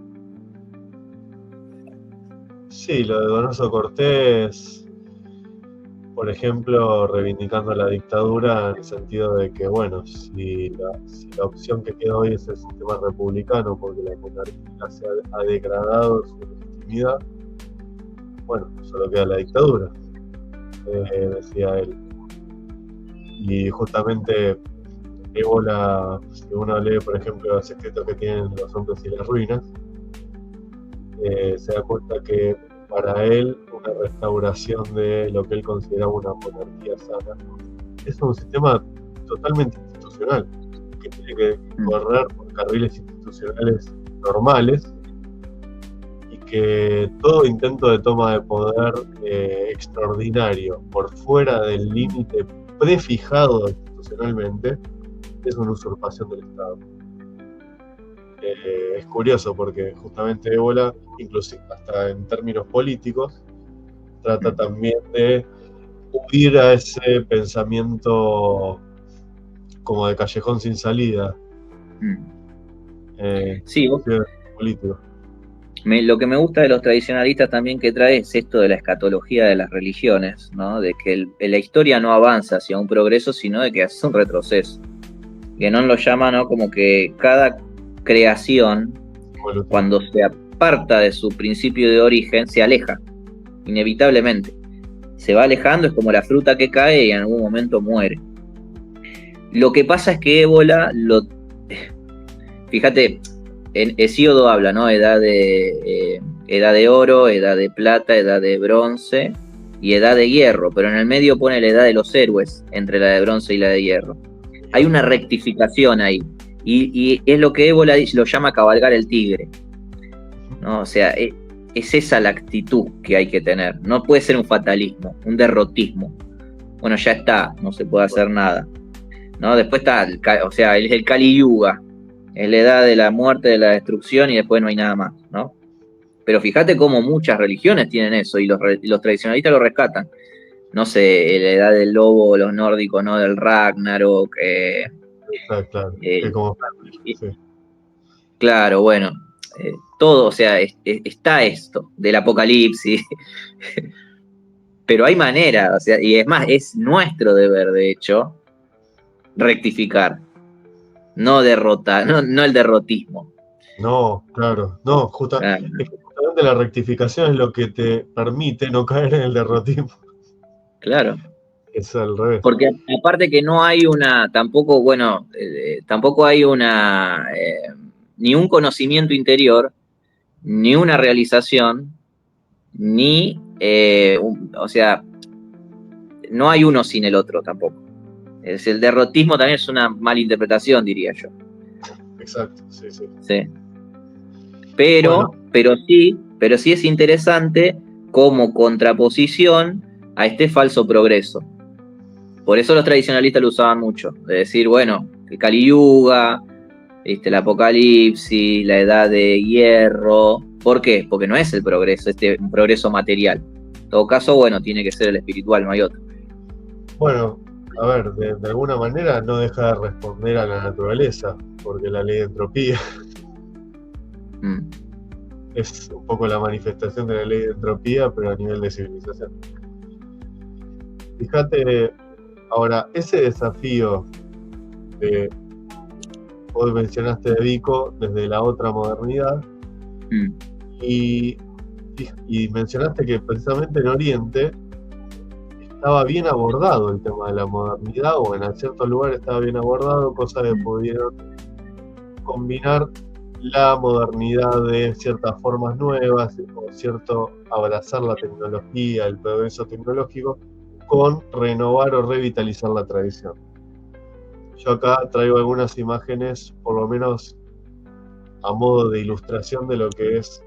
Sí, lo de Donoso Cortés, por ejemplo, reivindicando la dictadura en el sentido de que, bueno, si la opción que queda hoy es el sistema republicano, porque la monarquía ha degradado su legitimidad, bueno, solo queda la dictadura, decía él. Y justamente Ébola, si uno lee, por ejemplo, los escritos que tienen Los hombres y las ruinas, se da cuenta que para él una restauración de lo que él consideraba una monarquía sana es un sistema totalmente institucional, que tiene que correr por carriles institucionales normales y que todo intento de toma de poder extraordinario por fuera del límite prefijado institucionalmente es una usurpación del Estado. Es curioso porque justamente Ébola, inclusive hasta en términos políticos, trata también de huir a ese pensamiento como de callejón sin salida, Sí, político. lo que me gusta de los tradicionalistas también que trae es esto de la escatología de las religiones, ¿no? De que la historia no avanza hacia un progreso, sino de que hace un retroceso. Que no lo llama, ¿no? Como que cada creación, cuando se aparta de su principio de origen, se aleja, inevitablemente. Se va alejando, es como la fruta que cae y en algún momento muere. Lo que pasa es que Ébola, fíjate, en Hesíodo habla, ¿no? Edad de oro, edad de plata, edad de bronce y edad de hierro, pero en el medio pone la edad de los héroes entre la de bronce y la de hierro. Hay una rectificación ahí, y es lo que Ébola lo llama cabalgar el tigre, ¿no? O sea, es esa la actitud que hay que tener. No puede ser un fatalismo, un derrotismo. Bueno, ya está, no se puede hacer nada, ¿no? Después está, o sea, es el Kali Yuga, es la edad de la muerte, de la destrucción y después no hay nada más, ¿no? Pero fíjate cómo muchas religiones tienen eso y los tradicionalistas lo rescatan. No sé, la edad del lobo, los nórdicos, ¿no? Del Ragnarok. Claro, que como sí. Claro, bueno, todo, o sea, está esto del apocalipsis, pero hay manera, o sea, y es más, es nuestro deber, de hecho, rectificar, no derrotar, no el derrotismo. No, claro, no, Ah, es que justamente la rectificación es lo que te permite no caer en el derrotismo. claro. Es al revés. Porque aparte que no hay una, tampoco, bueno, tampoco hay una, ni un conocimiento interior, ni una realización, ni, o sea, no hay uno sin el otro tampoco. El derrotismo también es una mala interpretación, diría yo. Exacto, sí, sí. Sí. Bueno, Pero sí es interesante como contraposición a este falso progreso. Por eso los tradicionalistas lo usaban mucho, de decir, bueno, el Kali Yuga, el apocalipsis, la edad de hierro. ¿Por qué? Porque no es el progreso, un progreso material. En todo caso, bueno, tiene que ser el espiritual, no hay otro. bueno, a ver, de alguna manera no deja de responder a la naturaleza, porque la ley de entropía es un poco la manifestación de la ley de entropía, pero a nivel de civilización. Fíjate, ahora, ese desafío de, vos mencionaste de Vico desde la otra modernidad, y mencionaste que precisamente en Oriente estaba bien abordado el tema de la modernidad, o en ciertos lugares estaba bien abordado, cosa que pudieron combinar la modernidad de ciertas formas nuevas, o cierto abrazar la tecnología, el progreso tecnológico, con renovar o revitalizar la tradición. Yo acá traigo algunas imágenes, por lo menos a modo de ilustración de lo que es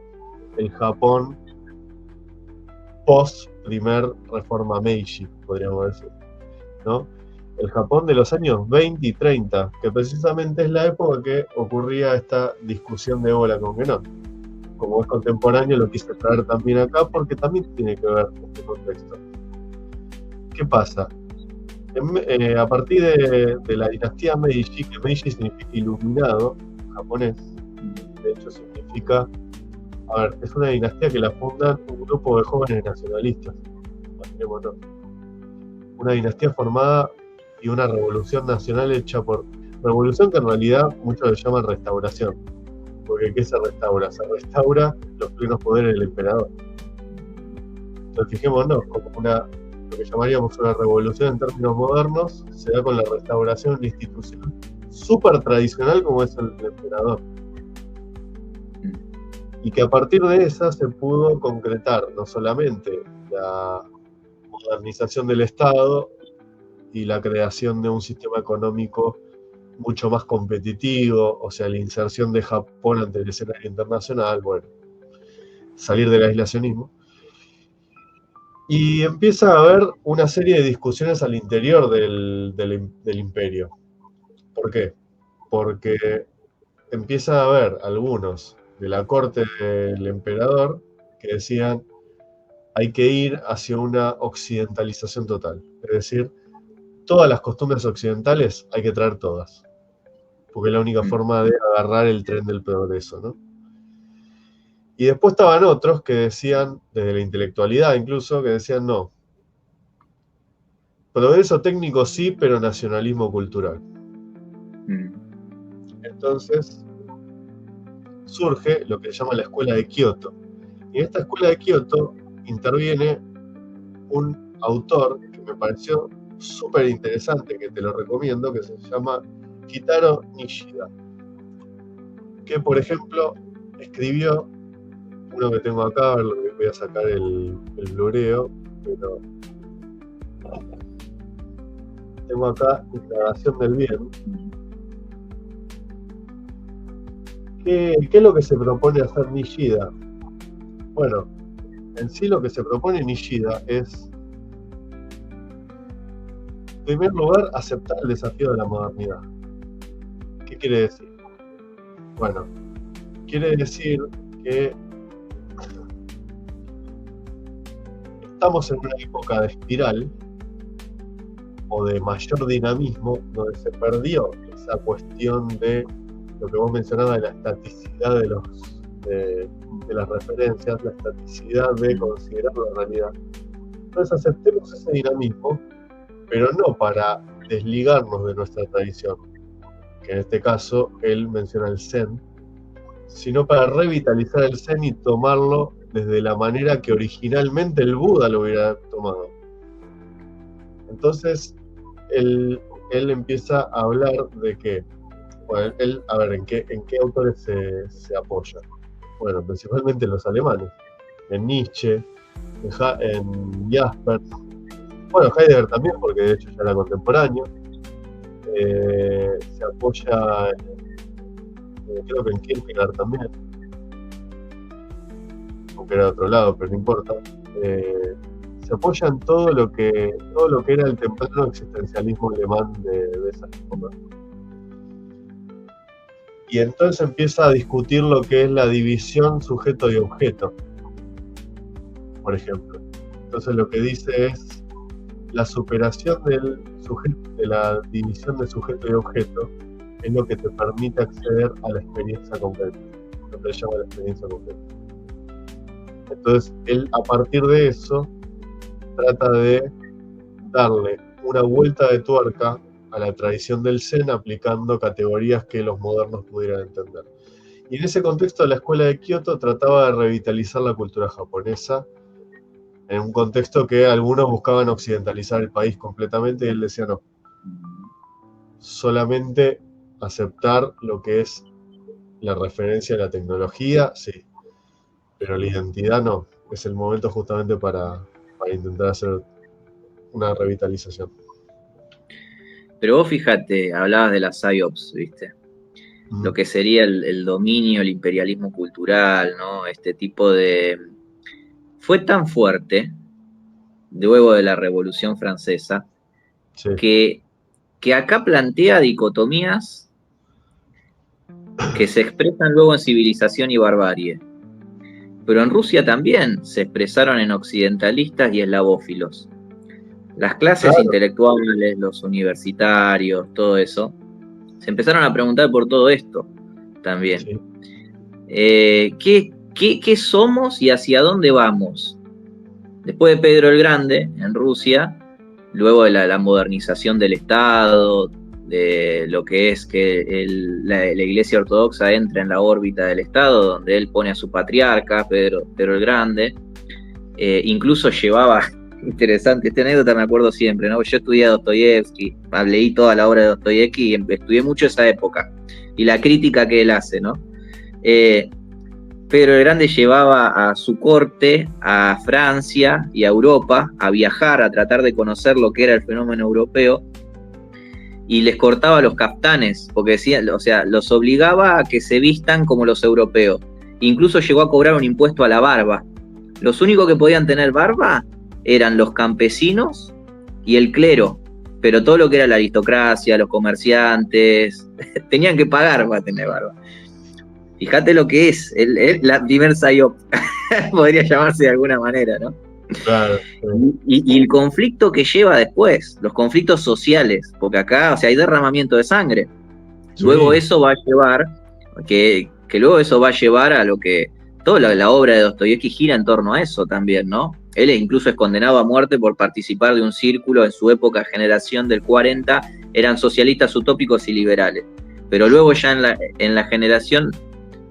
el Japón post primer reforma Meiji, podríamos decir, ¿no? El Japón de los años 20 y 30, que precisamente es la época que ocurría esta discusión de Ébola con Genón. Como es contemporáneo, lo quise traer también acá porque también tiene que ver con este contexto. ¿Qué pasa? A partir de la dinastía Meiji, que Meiji significa iluminado en japonés, de hecho significa, a ver, es una dinastía que la fundan un grupo de jóvenes nacionalistas, imaginémonos. Una dinastía formada y una revolución nacional hecha por... Revolución que en realidad muchos le llaman restauración. Porque ¿qué se restaura? Se restaura los plenos poderes del emperador. Entonces fijémonos, como lo que llamaríamos una revolución en términos modernos, se da con la restauración de una institución súper tradicional como es el emperador. Y que a partir de esa se pudo concretar no solamente la modernización del Estado y la creación de un sistema económico mucho más competitivo, o sea, la inserción de Japón ante el escenario internacional, bueno, salir del aislacionismo. Y empieza a haber una serie de discusiones al interior del imperio. ¿Por qué? Porque empieza a haber algunos de la corte del emperador que decían hay que ir hacia una occidentalización total. Es decir, todas las costumbres occidentales hay que traer todas. Porque es la única forma de agarrar el tren del progreso, ¿no? Y después estaban otros que decían, desde la intelectualidad incluso, que decían no. Progreso técnico sí, pero nacionalismo cultural. Entonces surge lo que se llama la Escuela de Kioto. Y en esta Escuela de Kioto interviene un autor que me pareció súper interesante, que te lo recomiendo, que se llama Kitaro Nishida, que por ejemplo escribió uno que tengo acá, a ver, voy a sacar el blureo, pero tengo acá Indagación del Bien. ¿Qué es lo que se propone hacer Nishida? Bueno, en sí lo que se propone Nishida es, en primer lugar, aceptar el desafío de la modernidad. ¿Qué quiere decir? Bueno, quiere decir que estamos en una época de espiral o de mayor dinamismo, donde se perdió esa cuestión de lo que vos mencionabas de la estaticidad de las referencias, la estaticidad de considerar la realidad. Entonces aceptemos ese dinamismo, pero no para desligarnos de nuestra tradición, que en este caso él menciona el Zen, sino para revitalizar el Zen y tomarlo desde la manera que originalmente el Buda lo hubiera tomado. Entonces, él empieza a hablar de que, bueno, a ver, ¿en qué autores se apoya? Bueno, principalmente en los alemanes, en Nietzsche, en Jaspers, bueno, Heidegger también, porque de hecho ya era contemporáneo, se apoya, creo que en Kierkegaard también, aunque era de otro lado, pero no importa. Se apoya en todo lo que era el temprano existencialismo alemán de esa época. Y entonces empieza a discutir lo que es la división sujeto y objeto, por ejemplo. Entonces lo que dice es la superación de la división de sujeto y objeto es lo que te permite acceder a la experiencia concreta, lo que se llama la experiencia concreta. Entonces él, a partir de eso, trata de darle una vuelta de tuerca a la tradición del Zen aplicando categorías que los modernos pudieran entender. Y en ese contexto la escuela de Kioto trataba de revitalizar la cultura japonesa en un contexto que algunos buscaban occidentalizar el país completamente y él decía no, solamente aceptar lo que es la referencia a la tecnología, sí, pero la identidad no, es el momento justamente para intentar hacer una revitalización. Pero vos fíjate, hablabas de las PSYOPs, ¿viste? Lo que sería el dominio, el imperialismo cultural, ¿no? Este tipo de... Fue tan fuerte luego de la Revolución Francesa, Sí. que acá plantea dicotomías que se expresan luego en civilización y barbarie. Pero en Rusia también se expresaron en occidentalistas y eslavófilos. Las clases Claro, intelectuales, los universitarios, todo eso, se empezaron a preguntar por todo esto también. sí. ¿Qué somos y hacia dónde vamos? Después de Pedro el Grande, en Rusia, luego de la modernización del Estado, de lo que es que la Iglesia Ortodoxa entra en la órbita del Estado, donde él pone a su patriarca, Pedro el Grande, incluso llevaba, interesante, esta anécdota me acuerdo siempre, ¿no? Yo estudié a Dostoyevsky, leí toda la obra de Dostoyevsky y estudié mucho esa época, y la crítica que él hace, ¿no? Pedro el Grande llevaba a su corte a Francia y a Europa a viajar, a tratar de conocer lo que era el fenómeno europeo, y les cortaba los caftanes, porque decía, o sea, los obligaba a que se vistan como los europeos. Incluso llegó a cobrar un impuesto a la barba. Los únicos que podían tener barba eran los campesinos y el clero, pero todo lo que era la aristocracia, los comerciantes, tenían que pagar para tener barba. Fíjate lo que es la primer PSYOP, podría llamarse de alguna manera, ¿no? Claro, sí. Y el conflicto que lleva después, los conflictos sociales, porque acá, o sea, hay derramamiento de sangre. Luego Sí, eso va a llevar, que luego eso va a llevar a lo que, toda la obra de Dostoyevsky gira en torno a eso también, ¿no? Él incluso es condenado a muerte por participar de un círculo en su época, generación del 40, eran socialistas utópicos y liberales. Pero luego ya en la generación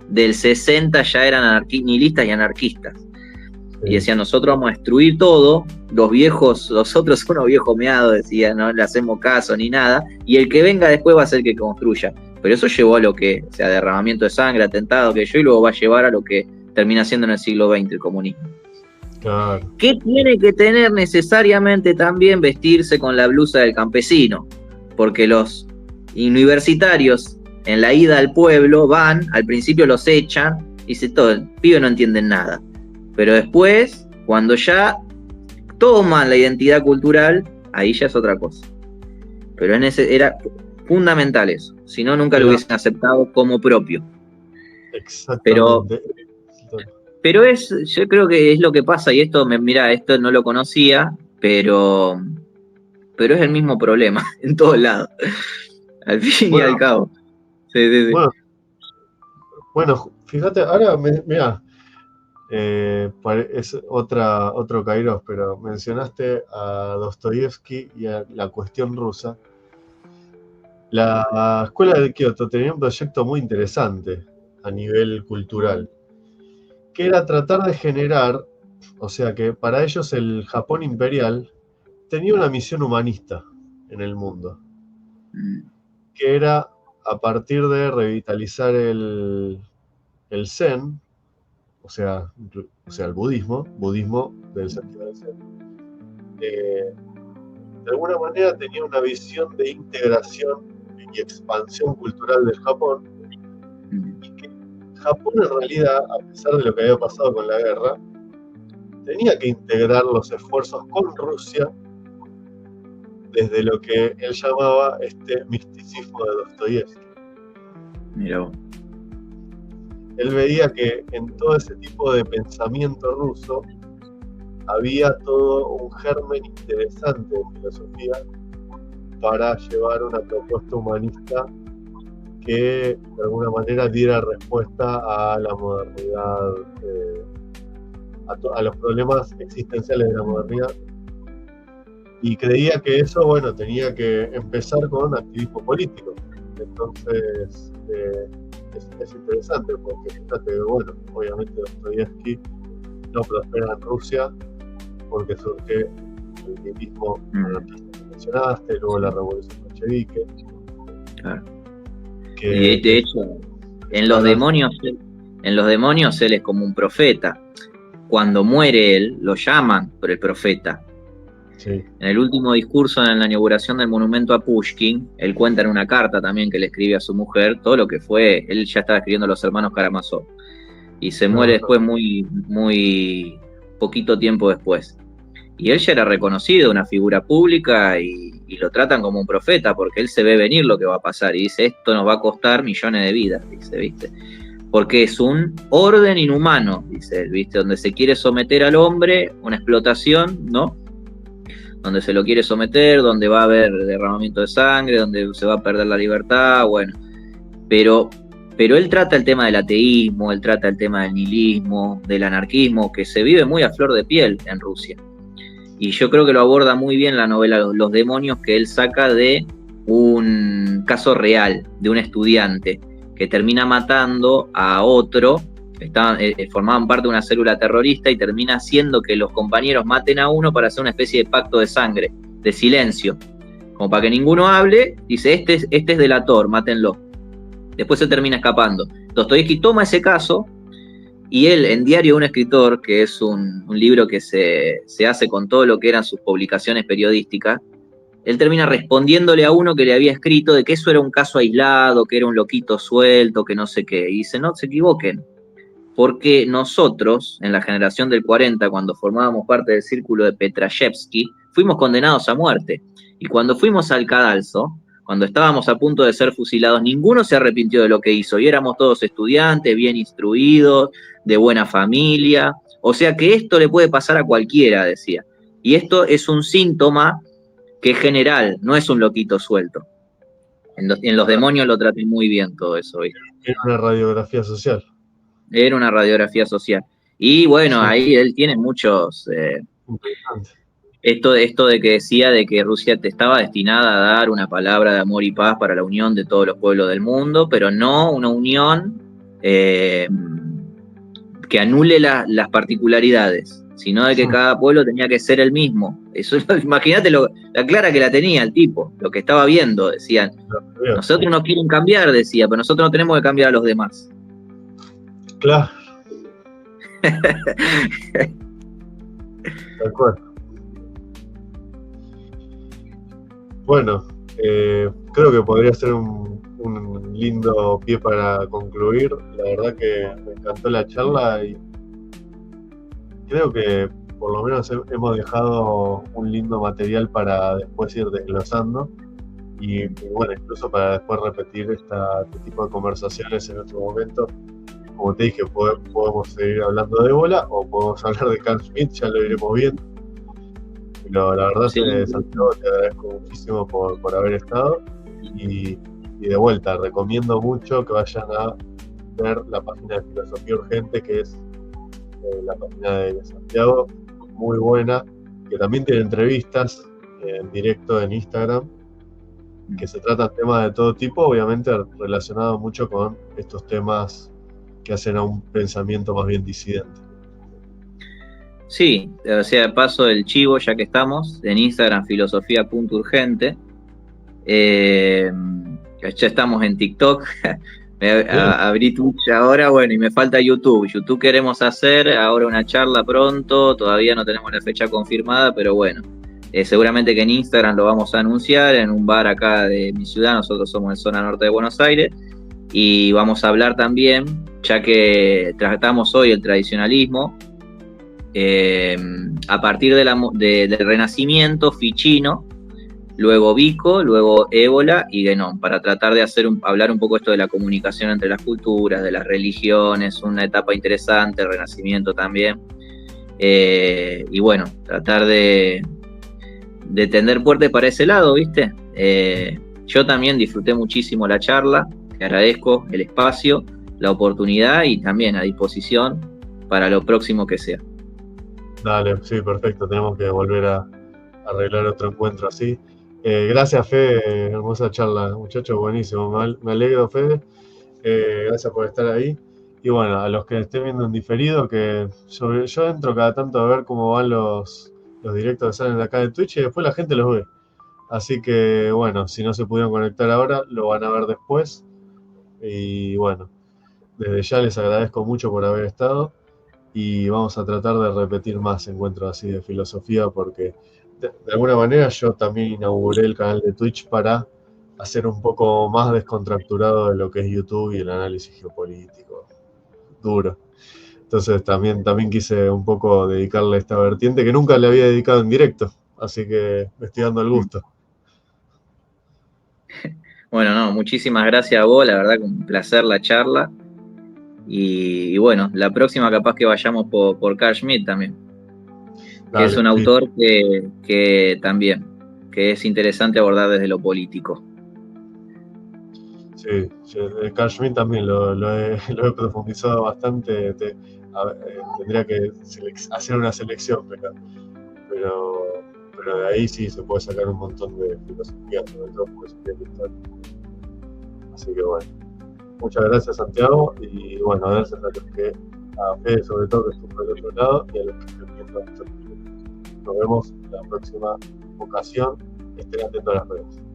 del 60 ya eran nihilistas y anarquistas. Y sí. decían, nosotros vamos a destruir todo, los otros son unos viejos meados, decían, no le hacemos caso ni nada, y el que venga después va a ser el que construya. Pero eso llevó a lo que, o sea, derramamiento de sangre, atentado, que yo, y luego va a llevar a lo que termina siendo en el siglo XX el comunismo. Claro. ¿Qué tiene que tener necesariamente también vestirse con la blusa del campesino? Porque los universitarios en la ida al pueblo van, al principio los echan, y dice todo, el pibe no entienden nada. Pero después, cuando ya toman la identidad cultural, ahí ya es otra cosa. Pero era fundamental eso, si no, nunca lo Era hubiesen aceptado como propio. Pero, exactamente. pero yo creo que es lo que pasa, y esto, mira, esto no lo conocía, pero es el mismo problema en todos lados, al fin y Bueno, al cabo. Sí, sí, sí. bueno, bueno, fíjate, ahora, mira, es otro Kairos, pero mencionaste a Dostoyevsky y a la cuestión rusa. La escuela de Kioto tenía un proyecto muy interesante a nivel cultural, que era tratar de generar, o sea que para ellos el Japón imperial tenía una misión humanista en el mundo, que era a partir de revitalizar el Zen, o sea el budismo del sentido del Zen, de alguna manera tenía una visión de integración y expansión cultural del Japón, y que Japón en realidad, a pesar de lo que había pasado con la guerra, tenía que integrar los esfuerzos con Rusia desde lo que él llamaba este misticismo de Dostoyevsky. Mira vos. Él veía que en todo ese tipo de pensamiento ruso había todo un germen interesante de filosofía para llevar una propuesta humanista que de alguna manera diera respuesta a la modernidad, a los problemas existenciales de la modernidad. Y creía que eso, bueno, tenía que empezar con activismo político. Entonces, es interesante porque fíjate, bueno, obviamente Dostoyevsky no prospera en Rusia porque surge el nihilismo anarquista que mencionaste, luego la revolución bolchevique. Claro. Y Que de hecho, en los hablan, demonios él es como un profeta. Cuando muere él, lo llaman por el profeta. sí, En el último discurso en la inauguración del monumento a Pushkin, él cuenta en una carta también que le escribe a su mujer todo lo que fue, él ya estaba escribiendo a los hermanos Karamazov, y se muere después muy, muy poquito tiempo después. Y él ya era reconocido, una figura pública, y lo tratan como un profeta, porque él se ve venir lo que va a pasar, y dice, esto nos va a costar millones de vidas, dice, ¿viste? Porque es un orden inhumano, dice él, ¿viste? Donde se quiere someter al hombre, una explotación, ¿no? Donde se lo quiere someter, donde va a haber derramamiento de sangre, donde se va a perder la libertad, bueno. Pero él trata el tema del ateísmo, él trata el tema del nihilismo, del anarquismo, que se vive muy a flor de piel en Rusia. Y yo creo que lo aborda muy bien la novela Los demonios, que él saca de un caso real, de un estudiante que termina matando a otro, formaban parte de una célula terrorista, y termina haciendo que los compañeros maten a uno para hacer una especie de pacto de sangre, de silencio, como para que ninguno hable. Dice, este es delator, mátenlo. Después se termina escapando. Dostoyevsky toma ese caso, y él, en Diario de un escritor, que es un libro que se hace con todo lo que eran sus publicaciones periodísticas, él termina respondiéndole a uno que le había escrito de que eso era un caso aislado, que era un loquito suelto, que no sé qué. Y dice, no se equivoquen, porque nosotros, en la generación del 40, cuando formábamos parte del círculo de Petrashevsky, fuimos condenados a muerte. Y cuando fuimos al cadalso, cuando estábamos a punto de ser fusilados, ninguno se arrepintió de lo que hizo, y éramos todos estudiantes, bien instruidos, de buena familia. O sea que esto le puede pasar a cualquiera, decía. Y esto es un síntoma que es general, no es un loquito suelto. En Los demonios lo traté muy bien todo eso, ¿viste? Era una radiografía social. Era una radiografía social. Y bueno, Sí, ahí él tiene muchos... interesante. Esto de que decía de que Rusia te estaba destinada a dar una palabra de amor y paz para la unión de todos los pueblos del mundo, pero no una unión que anule las particularidades, sino de que cada pueblo tenía que ser el mismo. Eso, imagínate la clara que la tenía el tipo, lo que estaba viendo. Decían, nosotros no quieren cambiar, decía, pero nosotros no tenemos que cambiar a los demás. Claro. De acuerdo. Bueno, creo que podría ser un lindo pie para concluir. La verdad que me encantó la charla, y creo que por lo menos hemos dejado un lindo material para después ir desglosando, y bueno, incluso para después repetir este tipo de conversaciones en otro momento. Como te dije, podemos seguir hablando de Ébola o podemos hablar de Carl Schmitt, ya lo iremos viendo. Pero la verdad, Sí. Santiago, te agradezco muchísimo por haber estado, y de vuelta, recomiendo mucho que vayan a ver la página de Filosofía Urgente, que es la página de Santiago, muy buena, que también tiene entrevistas en directo en Instagram, que se tratan temas de todo tipo, obviamente relacionados mucho con estos temas que hacen a un pensamiento más bien disidente. Sí, o sea, paso el chivo ya que estamos, en Instagram filosofía.urgente. Ya estamos en TikTok. Abrí Twitch ahora, bueno, y me falta YouTube. YouTube queremos hacer ahora una charla pronto, todavía no tenemos la fecha confirmada, pero bueno, seguramente que en Instagram lo vamos a anunciar en un bar acá de mi ciudad. Nosotros somos en zona norte de Buenos Aires, y vamos a hablar también, ya que tratamos hoy el tradicionalismo, a partir del Renacimiento, Ficino, luego Vico, luego Ébola y Guénon, para tratar de hablar un poco esto de la comunicación entre las culturas, de las religiones, una etapa interesante, el Renacimiento también. Y bueno, tratar de tender puertas para ese lado, ¿viste? Yo también disfruté muchísimo la charla, te agradezco el espacio, la oportunidad, y también a disposición para lo próximo que sea. Dale, sí, perfecto, tenemos que volver a arreglar otro encuentro así. Gracias, Fede, hermosa charla, muchachos, buenísimo, me alegro, Fede, gracias por estar ahí. Y bueno, a los que estén viendo en diferido, que yo entro cada tanto a ver cómo van los directos que salen de acá de Twitch, y después la gente los ve. Así que bueno, si no se pudieron conectar ahora, lo van a ver después. Y bueno, desde ya les agradezco mucho por haber estado, y vamos a tratar de repetir más encuentros así de filosofía, porque de alguna manera yo también inauguré el canal de Twitch para hacer un poco más descontracturado de lo que es YouTube y el análisis geopolítico duro. Entonces también quise un poco dedicarle esta vertiente que nunca le había dedicado en directo, así que me estoy dando el gusto. Bueno, no, muchísimas gracias a vos, la verdad que un placer la charla. Y bueno, la próxima capaz que vayamos por Carl Schmitt también, que es Dale, un sí, autor que también, que es interesante abordar desde lo político. sí, el Carl Schmitt también lo he profundizado bastante. Tendría que hacer una selección, pero de ahí sí se puede sacar un montón de filosofía, sobre todo porque se tiene historia. Así que bueno, muchas gracias Santiago y bueno, gracias a Fede sobre todo que estuvo del otro lado y a los que estén viendo estos videos. Nos vemos en la próxima ocasión. Estén atentos a las redes.